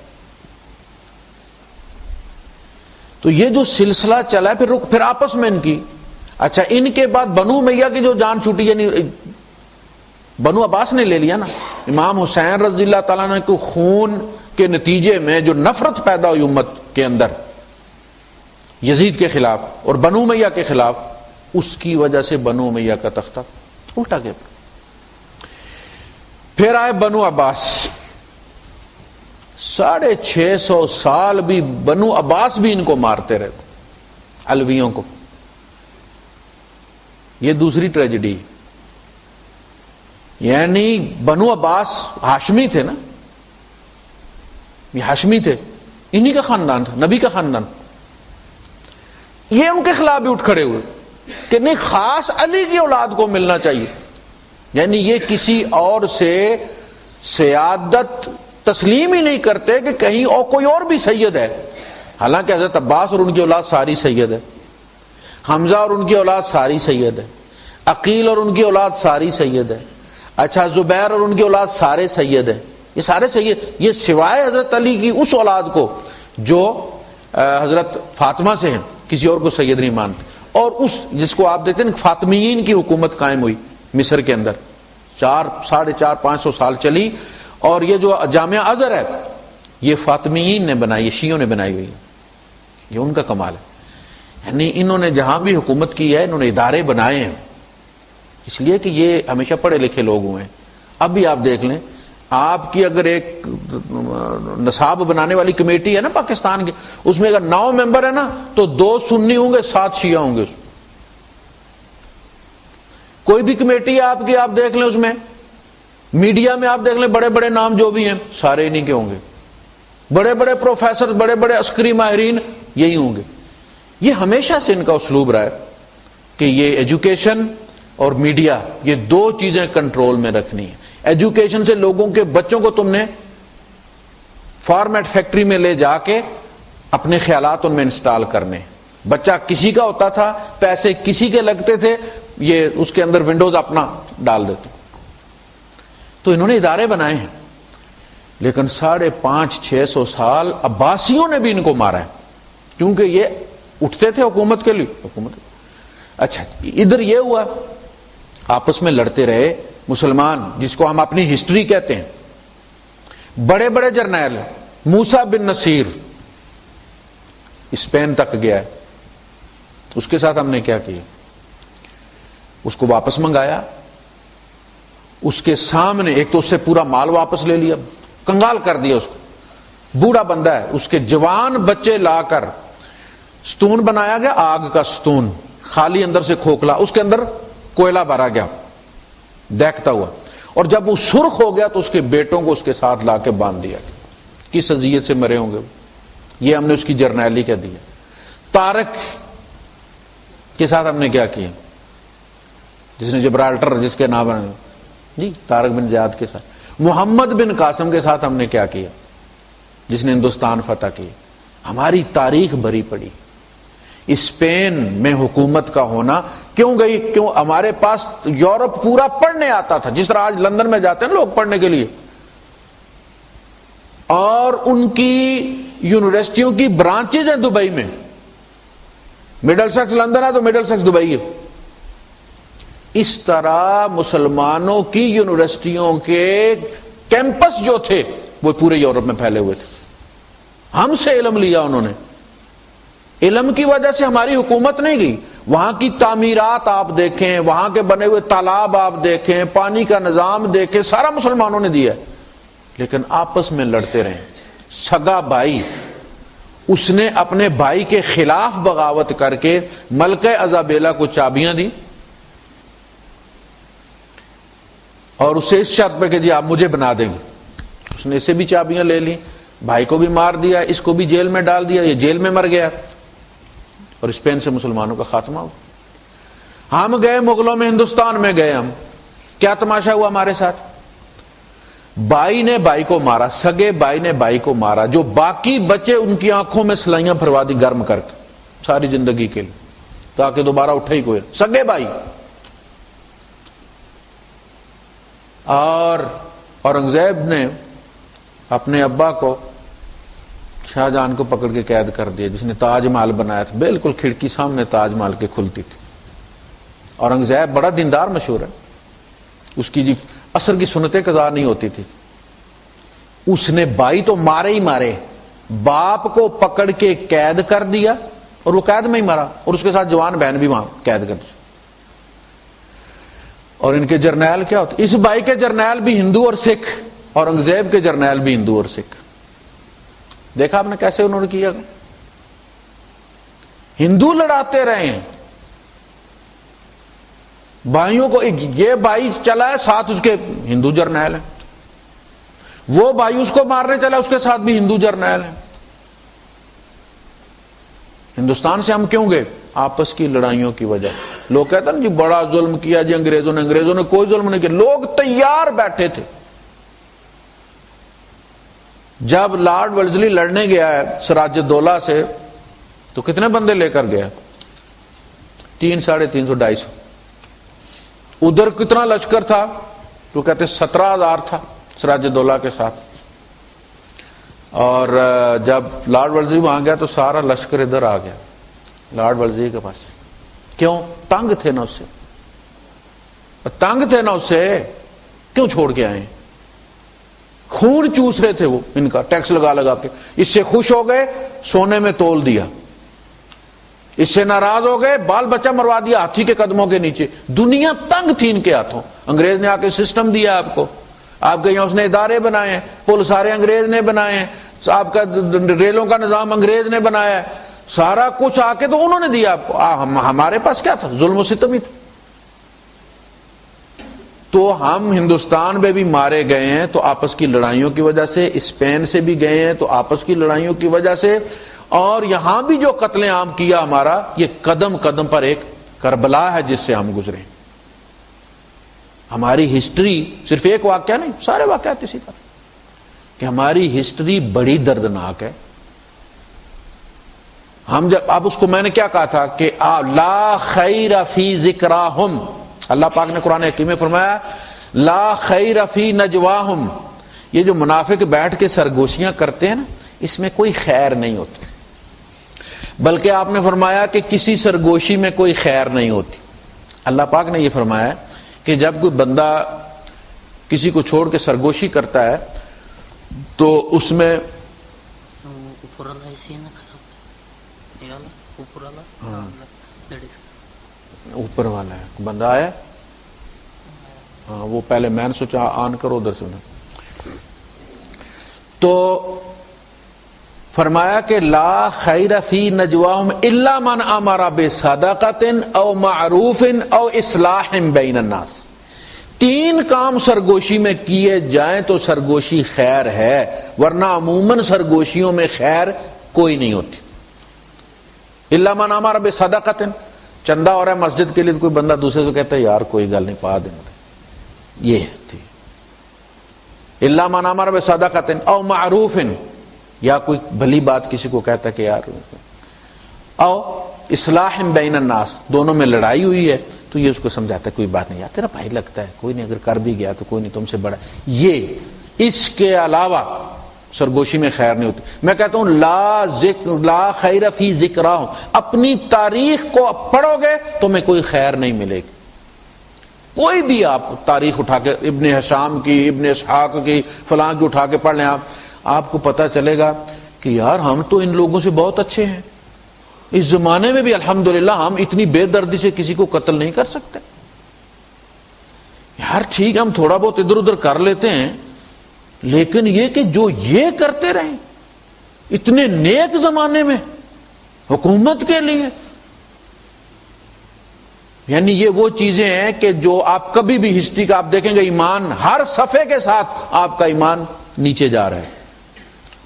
تو یہ جو سلسلہ چلا ہے پھر آپس میں ان کی، اچھا ان کے بعد بنو امیہ کی جو جان چھوٹی، یعنی بنو عباس نے لے لیا نا. امام حسین رضی اللہ تعالیٰ نے کو خون کے نتیجے میں جو نفرت پیدا ہوئی امت کے اندر یزید کے خلاف اور بنو امیہ کے خلاف، اس کی وجہ سے بنو امیہ کا تختہ الٹا گیا. پھر آئے بنو عباس، 650 سال بھی بنو عباس بھی ان کو مارتے رہے، علویوں کو. یہ دوسری ٹریجڈی، یعنی بنو عباس ہاشمی تھے نا، یہ ہاشمی تھے، انہی کا خاندان تھا، نبی کا خاندان. یہ ان کے خلاف بھی اٹھ کھڑے ہوئے کہ نہیں، خاص علی کی اولاد کو ملنا چاہیے. یعنی یہ کسی اور سے سیادت تسلیم ہی نہیں کرتے کہ کہیں اور کوئی اور بھی سید ہے. حالانکہ حضرت عباس اور ان کی اولاد ساری سید ہے، حمزہ اور ان کی اولاد ساری سید ہے، عقیل اور ان کی اولاد ساری سید ہے، اچھا زبیر اور ان کی اولاد سارے سید ہیں. یہ سارے سید، یہ سوائے حضرت علی کی اس اولاد کو جو حضرت فاطمہ سے ہیں، کسی اور کو سید نہیں مانتے. اور اس جس کو آپ دیکھتے ہیں فاطمیین کی حکومت قائم ہوئی مصر کے اندر، 400-500 سال چلی. اور یہ جو جامعہ ازہر ہے یہ فاطمیین نے بنائی ہے، شیعوں نے بنائی ہوئی ہے، یہ ان کا کمال ہے. یعنی انہوں نے جہاں بھی حکومت کی ہے انہوں نے ادارے بنائے ہیں، اس لیے کہ یہ ہمیشہ پڑھے لکھے لوگ ہوئے ہیں. اب بھی آپ دیکھ لیں، آپ کی اگر ایک نصاب بنانے والی کمیٹی ہے نا پاکستان کی، اس میں اگر 9 ممبر ہے نا تو 2 سنی ہوں گے، 7 شیعہ ہوں گے. کوئی بھی کمیٹی ہے آپ کی، آپ دیکھ لیں، اس میں میڈیا میں آپ دیکھ لیں، بڑے بڑے نام جو بھی ہیں سارے انہی کے ہوں گے، بڑے بڑے پروفیسر، بڑے بڑے عسکری ماہرین یہی ہوں گے. یہ ہمیشہ سے ان کا اسلوب رہا ہے کہ یہ ایجوکیشن اور میڈیا، یہ 2 چیزیں کنٹرول میں رکھنی ہے. ایجوکیشن سے لوگوں کے بچوں کو تم نے فارمیٹ فیکٹری میں لے جا کے اپنے خیالات ان میں انسٹال کرنے. بچہ کسی کا ہوتا تھا، پیسے کسی کے لگتے تھے، یہ اس کے اندر ونڈوز اپنا ڈال دیتے. تو انہوں نے ادارے بنائے ہیں، لیکن 550-600 سال عباسیوں نے بھی ان کو مارا ہے، کیونکہ یہ اٹھتے تھے حکومت کے لیے. اچھا ادھر یہ ہوا، آپس میں لڑتے رہے مسلمان، جس کو ہم اپنی ہسٹری کہتے ہیں. بڑے بڑے جرنیل، موسیٰ بن نصیر اسپین تک گیا ہے، اس کے ساتھ ہم نے کیا کیا، اس کو واپس منگایا. اس کے سامنے ایک تو اس سے پورا مال واپس لے لیا، کنگال کر دیا اس کو. بوڑھا بندہ ہے، اس کے جوان بچے لا کر ستون بنایا گیا، آگ کا ستون، خالی اندر سے کھوکھلا، اس کے اندر کوئلہ بھرا گیا دیکھتا ہوا، اور جب وہ سرخ ہو گیا تو اس کے بیٹوں کو اس کے ساتھ لا کے باندھ دیا گیا۔ کس اذیت سے مرے ہوں گے، یہ ہم نے اس کی جرنیلی کہہ دی ہے۔ طارق کے ساتھ ہم نے کیا کیا، جس نے جبرالٹر جس کے نام بنا جی طارق بن زیاد کے ساتھ، محمد بن قاسم کے ساتھ ہم نے کیا کیا، جس نے ہندوستان فتح کیا۔ ہماری تاریخ بھری پڑی۔ اسپین میں حکومت کا ہونا کیوں گئی؟ کیوں؟ ہمارے پاس یورپ پورا پڑھنے آتا تھا، جس طرح آج لندن میں جاتے ہیں لوگ پڑھنے کے لیے، اور ان کی یونیورسٹیوں کی برانچز ہیں دبئی میں، مڈل سیکس لندن ہے تو مڈل سیکس دبئی ہے۔ اس طرح مسلمانوں کی یونیورسٹیوں کے کیمپس جو تھے وہ پورے یورپ میں پھیلے ہوئے تھے۔ ہم سے علم لیا انہوں نے، علم کی وجہ سے ہماری حکومت نہیں گئی۔ وہاں کی تعمیرات آپ دیکھیں، وہاں کے بنے ہوئے تالاب آپ دیکھیں، پانی کا نظام دیکھیں، سارا مسلمانوں نے دیا ہے، لیکن آپس میں لڑتے رہے۔ سگا بھائی، اس نے اپنے بھائی کے خلاف بغاوت کر کے ملکہ ازابیلا کو چابیاں دی، اور اسے اس شرط پہ کہ جی آپ مجھے بنا دیں گے۔ اس نے اسے بھی چابیاں لے لی، بھائی کو بھی مار دیا، اس کو بھی جیل میں ڈال دیا، یہ جیل میں مر گیا، اور اسپین سے مسلمانوں کا خاتمہ ہوا۔ ہم گئے مغلوں میں، ہندوستان میں گئے ہم، کیا تماشا ہوا ہمارے ساتھ؟ بھائی نے بھائی کو مارا، سگے بھائی نے بھائی کو مارا، جو باقی بچے ان کی آنکھوں میں سلائیاں بھروا دی گرم کر کے ساری زندگی کے لیے، تاکہ دوبارہ اٹھے ہی کوئی، سگے بھائی۔ اور اورنگزیب نے اپنے ابا کو، شاہجہان کو پکڑ کے قید کر دیا، جس نے تاج محل بنایا تھا، بالکل کھڑکی سامنے تاج محل کے کھلتی تھی۔ اورنگزیب بڑا دیندار مشہور ہے، اس کی جی عصر کی سنتیں قضا نہیں ہوتی تھی۔ اس نے بھائی تو مارے ہی مارے، باپ کو پکڑ کے قید کر دیا، اور وہ قید میں ہی مرا، اور اس کے ساتھ جوان بہن بھی وہاں قید کر دی۔ اور ان کے جرنیل کیا ہوتے؟ اس بھائی کے جرنیل بھی ہندو اور سکھ، اورنگزیب کے جرنیل بھی ہندو اور سکھ۔ دیکھا آپ نے کیسے انہوں نے کیا؟ ہندو لڑاتے رہے ہیں بھائیوں کو، یہ بھائی چلا ہے ساتھ اس کے ہندو جرنیل ہیں، وہ بھائی اس کو مارنے چلا اس کے ساتھ بھی ہندو جرنیل ہیں۔ ہندوستان سے ہم کیوں گئے؟ آپس کی لڑائیوں کی وجہ۔ لوگ کہتے ہیں نا جی بڑا ظلم کیا جی انگریزوں نے، انگریزوں نے کوئی ظلم نہیں کیا، لوگ تیار بیٹھے تھے۔ جب لارڈ ولزلی لڑنے گیا ہے سراج الدولہ سے تو کتنے بندے لے کر گیا؟ 300، 350، 250۔ ادھر کتنا لشکر تھا؟ تو کہتے 17,000 تھا سراج الدولہ کے ساتھ۔ اور جب لارڈ ولزلی وہاں گیا تو سارا لشکر ادھر آ گیا لارڈ ولزلی کے پاس۔ کیوں؟ تنگ تھے نا اس سے، تنگ تھے نا اس سے، کیوں چھوڑ کے آئے؟ خون چوس رہے تھے وہ ان کا، ٹیکس لگا لگا کے۔ اس سے خوش ہو گئے، سونے میں تول دیا، اس سے ناراض ہو گئے، بال بچہ مروا دیا ہاتھی کے قدموں کے نیچے۔ دنیا تنگ تھی ان کے ہاتھوں۔ انگریز نے آ کے سسٹم دیا آپ کو، آپ کے یہاں اس نے ادارے بنائے ہیں، پل سارے انگریز نے بنائے ہیں، آپ کا ریلوں کا نظام انگریز نے بنایا ہے، سارا کچھ آ کے تو انہوں نے دیا آپ کو۔ ہمارے پاس کیا تھا؟ ظلم و ستم ہی تھا۔ تو ہم ہندوستان میں بھی مارے گئے ہیں تو آپس کی لڑائیوں کی وجہ سے، اسپین سے بھی گئے ہیں تو آپس کی لڑائیوں کی وجہ سے، اور یہاں بھی جو قتل عام کیا ہمارا، یہ قدم قدم پر ایک کربلا ہے جس سے ہم گزرے۔ ہماری ہسٹری صرف ایک واقعہ نہیں، سارے واقعات اسی طرح کہ ہماری ہسٹری بڑی دردناک ہے۔ ہم جب اب اس کو میں نے کیا کہا تھا کہ لا خیر فی ذکراہم، اللہ پاک نے قرآن حکیم میں فرمایا لا خیر فی نجواہم، یہ جو منافق بیٹھ کے سرگوشیاں کرتے ہیں نا، اس میں کوئی خیر نہیں ہوتی، بلکہ آپ نے فرمایا کہ کسی سرگوشی میں کوئی خیر نہیں ہوتی۔ اللہ پاک نے یہ فرمایا کہ جب کوئی بندہ کسی کو چھوڑ کے سرگوشی کرتا ہے تو اس میں اوپر والا ہے بندہ آیا، ہاں وہ پہلے میں نے سوچا آن کرو ادھر سے، تو فرمایا کہ لا خیر فی نجواہم الا من امر بصدقۃ او معروف او اصلاح بین الناس. 3 کام سرگوشی میں کیے جائیں تو سرگوشی خیر ہے، ورنہ عموماً سرگوشیوں میں خیر کوئی نہیں ہوتی. الا من امر بصدقۃ، چندہ ہو رہا ہے مسجد کے لیے تو کوئی بندہ دوسرے سے کہتا ہے یار کوئی گل نہیں پا دیں، یہ تھی. الا من امر بصدقۃ او معروف، یا کوئی بھلی بات کسی کو کہتا ہے کہ یار، او اصلاح بین الناس، دونوں میں لڑائی ہوئی ہے تو یہ اس کو سمجھاتا ہے کوئی بات نہیں یار تیرا بھائی لگتا ہے، کوئی نہیں، اگر کر بھی گیا تو کوئی نہیں، تم سے بڑا. یہ اس کے علاوہ سرگوشی میں خیر نہیں ہوتی. میں کہتا ہوں لا خیر فی ذکراہم، اپنی تاریخ کو پڑھو گے تمہیں کوئی خیر نہیں ملے گی. کوئی بھی آپ تاریخ اٹھا کے، ابن ہشام کی، ابن اسحاق کی، فلاں کی اٹھا کے پڑھ لیں آپ کو پتہ چلے گا کہ یار ہم تو ان لوگوں سے بہت اچھے ہیں، اس زمانے میں بھی الحمدللہ ہم اتنی بے دردی سے کسی کو قتل نہیں کر سکتے. یار ٹھیک ہم تھوڑا بہت ادھر ادھر کر لیتے ہیں، لیکن یہ کہ جو یہ کرتے رہیں اتنے نیک زمانے میں حکومت کے لیے، یعنی یہ وہ چیزیں ہیں کہ جو آپ کبھی بھی ہسٹری کا آپ دیکھیں گے ایمان ہر صفحے کے ساتھ آپ کا ایمان نیچے جا رہا ہے.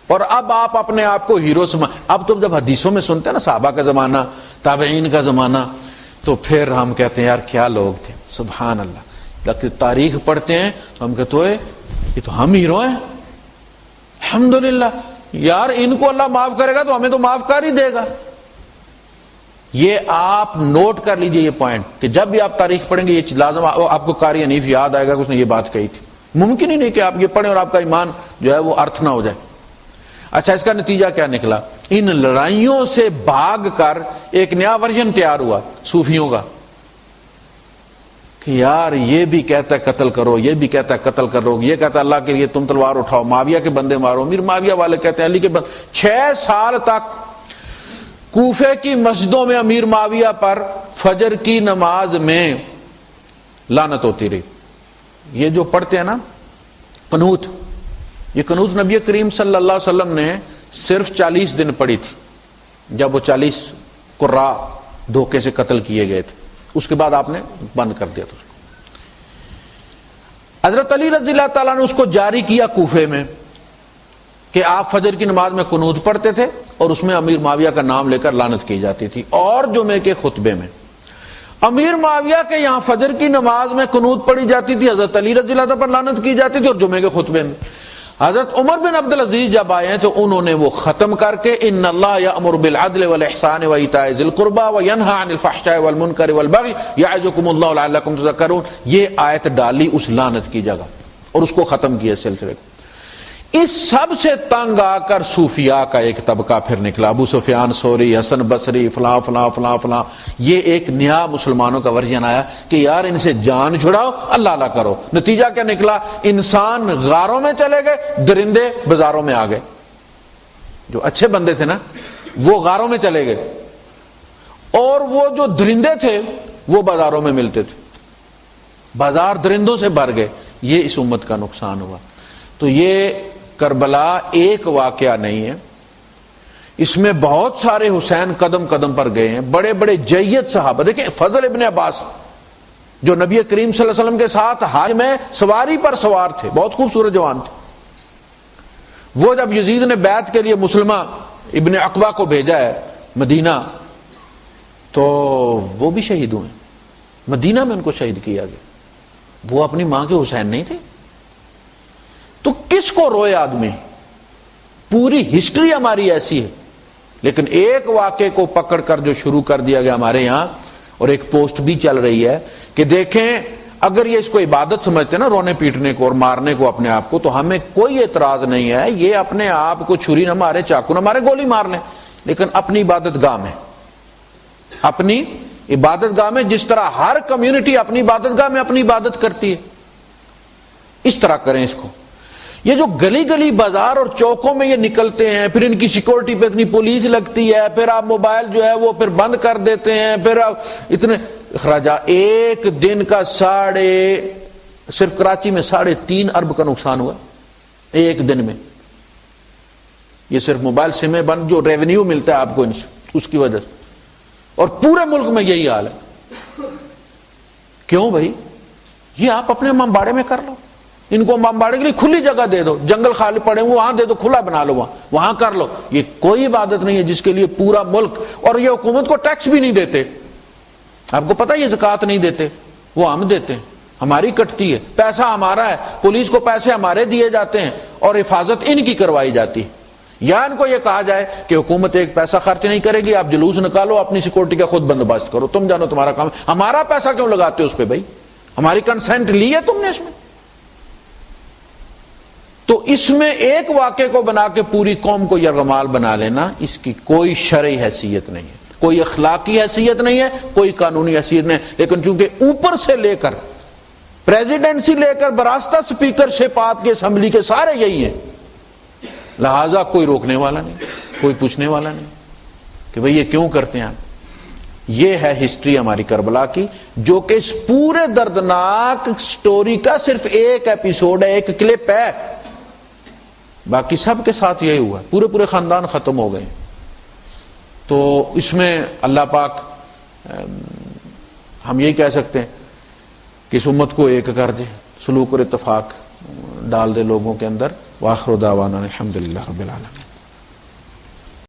اور اب آپ اپنے آپ کو ہیرو اب تو جب حدیثوں میں سنتے ہیں نا صحابہ کا زمانہ، تابعین کا زمانہ، تو پھر ہم کہتے ہیں یار کیا لوگ تھے، سبحان اللہ. لیکن تاریخ پڑھتے ہیں تو ہم کہتے ہیں یہ تو ہم ہیرو ہیں الحمدللہ. یار ان کو اللہ معاف کرے گا تو ہمیں تو معاف کر ہی دے گا. یہ آپ نوٹ کر لیجئے یہ پوائنٹ کہ جب بھی آپ تاریخ پڑھیں گے یہ لازم آپ کو قاری حنیف یاد آئے گا کہ اس نے یہ بات کہی تھی. ممکن ہی نہیں کہ آپ یہ پڑھیں اور آپ کا ایمان جو ہے وہ ارتھ نہ ہو جائے. اچھا اس کا نتیجہ کیا نکلا؟ ان لڑائیوں سے بھاگ کر ایک نیا ورژن تیار ہوا صوفیوں کا کہ یار یہ بھی کہتا ہے قتل کرو، یہ بھی کہتا ہے قتل کرو، یہ کہتا ہے اللہ کے لیے تم تلوار اٹھاؤ، معاویہ کے بندے مارو. امیر معاویہ والے کہتے ہیں علی کے بندے. 6 سال تک کوفے کی مسجدوں میں امیر معاویہ پر فجر کی نماز میں لعنت ہوتی رہی. یہ جو پڑھتے ہیں نا قنوت، یہ قنوت نبی کریم صلی اللہ علیہ وسلم نے صرف 40 دن پڑھی تھی جب وہ 40 قراء دھوکے سے قتل کیے گئے تھے. اس کے بعد آپ نے بند کر دیا تھا اس کو. حضرت علی رضی اللہ تعالیٰ نے اس کو جاری کیا کوفے میں کہ آپ فجر کی نماز میں قنوت پڑھتے تھے اور اس میں امیر معاویہ کا نام لے کر لعنت کی جاتی تھی. اور جمعے کے خطبے میں امیر معاویہ کے یہاں فجر کی نماز میں قنوت پڑھی جاتی تھی، حضرت علی رضی اللہ تعالیٰ پر لعنت کی جاتی تھی، اور جمعے کے خطبے میں حضرت عمر بن عبد العزیز جب آئے ہیں تو انہوں نے وہ ختم کر کے ان اللہ یأمر بالعدل والاحسان وایتاء ذی القربى وینہی عن الفحشاء والمنکر والبغی یعظکم اللہ لعلکم تذکرون. یہ آیت ڈالی اس لعنت کی جگہ اور اس کو ختم کیا سلسلے کو. اس سب سے تنگ آ کر صوفیاء کا ایک طبقہ پھر نکلا، ابو سفیان ثوری، حسن بصری، فلاں فلاں فلاں فلاں. یہ ایک نیا مسلمانوں کا ورژن آیا کہ یار ان سے جان چھڑاؤ، اللہ اللہ کرو. نتیجہ کیا نکلا؟ انسان غاروں میں چلے گئے، درندے بازاروں میں آ گئے. جو اچھے بندے تھے نا وہ غاروں میں چلے گئے اور وہ جو درندے تھے وہ بازاروں میں ملتے تھے. بازار درندوں سے بھر گئے. یہ اس امت کا نقصان ہوا. تو یہ کربلا ایک واقعہ نہیں ہے، اس میں بہت سارے حسین قدم قدم پر گئے ہیں. بڑے بڑے جید صحابہ، دیکھیں فضل ابن عباس جو نبی کریم صلی اللہ علیہ وسلم کے ساتھ حج میں سواری پر سوار تھے، بہت خوبصورت جوان تھے. وہ جب یزید نے بیعت کے لیے مسلمہ ابن عقبہ کو بھیجا ہے مدینہ تو وہ بھی شہید ہوئے. مدینہ میں ان کو شہید کیا گیا. وہ اپنی ماں کے حسین نہیں تھے. تو کس کو روئے آدمی؟ پوری ہسٹری ہماری ایسی ہے. لیکن ایک واقعے کو پکڑ کر جو شروع کر دیا گیا ہمارے یہاں، اور ایک پوسٹ بھی چل رہی ہے کہ دیکھیں اگر یہ اس کو عبادت سمجھتے نا رونے پیٹنے کو اور مارنے کو اپنے آپ کو، تو ہمیں کوئی اعتراض نہیں ہے. یہ اپنے آپ کو چھری نہ مارے، چاقو نہ مارے، گولی مار لیں، لیکن اپنی عبادت گاہ میں، اپنی عبادت گاہ میں، جس طرح ہر کمیونٹی اپنی عبادت گاہ میں اپنی عبادت کرتی ہے اس طرح کریں اس کو. یہ جو گلی گلی بازار اور چوکوں میں یہ نکلتے ہیں، پھر ان کی سیکورٹی پہ اتنی پولیس لگتی ہے، پھر آپ موبائل جو ہے وہ پھر بند کر دیتے ہیں، پھر آپ اتنے اخراجات. ایک دن کا صرف کراچی میں 3.5 ارب کا نقصان ہوا ایک دن میں. یہ صرف موبائل سمیں بند جو ریونیو ملتا ہے آپ کو اس کی وجہ سے، اور پورے ملک میں یہی حال ہے۔ کیوں بھائی؟ یہ آپ اپنے امباڑے میں کر لو، ان کو امباڑے کے لیے کھلی جگہ دے دو، جنگل خالی پڑے وہاں دے دو، کھلا بنا لو، وہاں کر لو۔ یہ کوئی عبادت نہیں ہے جس کے لیے پورا ملک، اور یہ حکومت کو ٹیکس بھی نہیں دیتے، آپ کو پتہ یہ زکوٰۃ نہیں دیتے، وہ ہم دیتے ہیں، ہماری کٹتی ہے، پیسہ ہمارا ہے، پولیس کو پیسے ہمارے دیے جاتے ہیں اور حفاظت ان کی کروائی جاتی ہے۔ یا ان کو یہ کہا جائے کہ حکومت ایک پیسہ خرچ نہیں کرے گی، آپ جلوس نکالو، اپنی سیکورٹی کا خود بندوبست کرو، تم جانو تمہارا کام ہے۔ ہمارا پیسہ کیوں لگاتے ہو اس پہ بھائی؟ ہماری کنسنٹ لی ہے تم نے اس میں؟ تو اس میں ایک واقعے کو بنا کے پوری قوم کو یرغمال بنا لینا، اس کی کوئی شرعی حیثیت نہیں ہے، کوئی اخلاقی حیثیت نہیں ہے، کوئی قانونی حیثیت نہیں ہے۔ لیکن چونکہ اوپر سے لے کر پریزیڈنسی لے کر براستہ اسپیکر شپ آپ کے اسمبلی کے سارے یہی ہیں، لہذا کوئی روکنے والا نہیں، کوئی پوچھنے والا نہیں کہ بھئی یہ کیوں کرتے ہیں آپ۔ یہ ہے ہسٹری ہماری کربلا کی، جو کہ اس پورے دردناک سٹوری کا صرف ایک ایپیسوڈ ہے، ایک کلپ ہے، باقی سب کے ساتھ یہی ہوا، پورے خاندان ختم ہو گئے۔ تو اس میں اللہ پاک ہم یہی کہہ سکتے ہیں کہ اس امت کو ایک کر دے، سلوک اور اتفاق ڈال دے لوگوں کے اندر۔ وآخر دعوانا الحمدللہ رب العالمین۔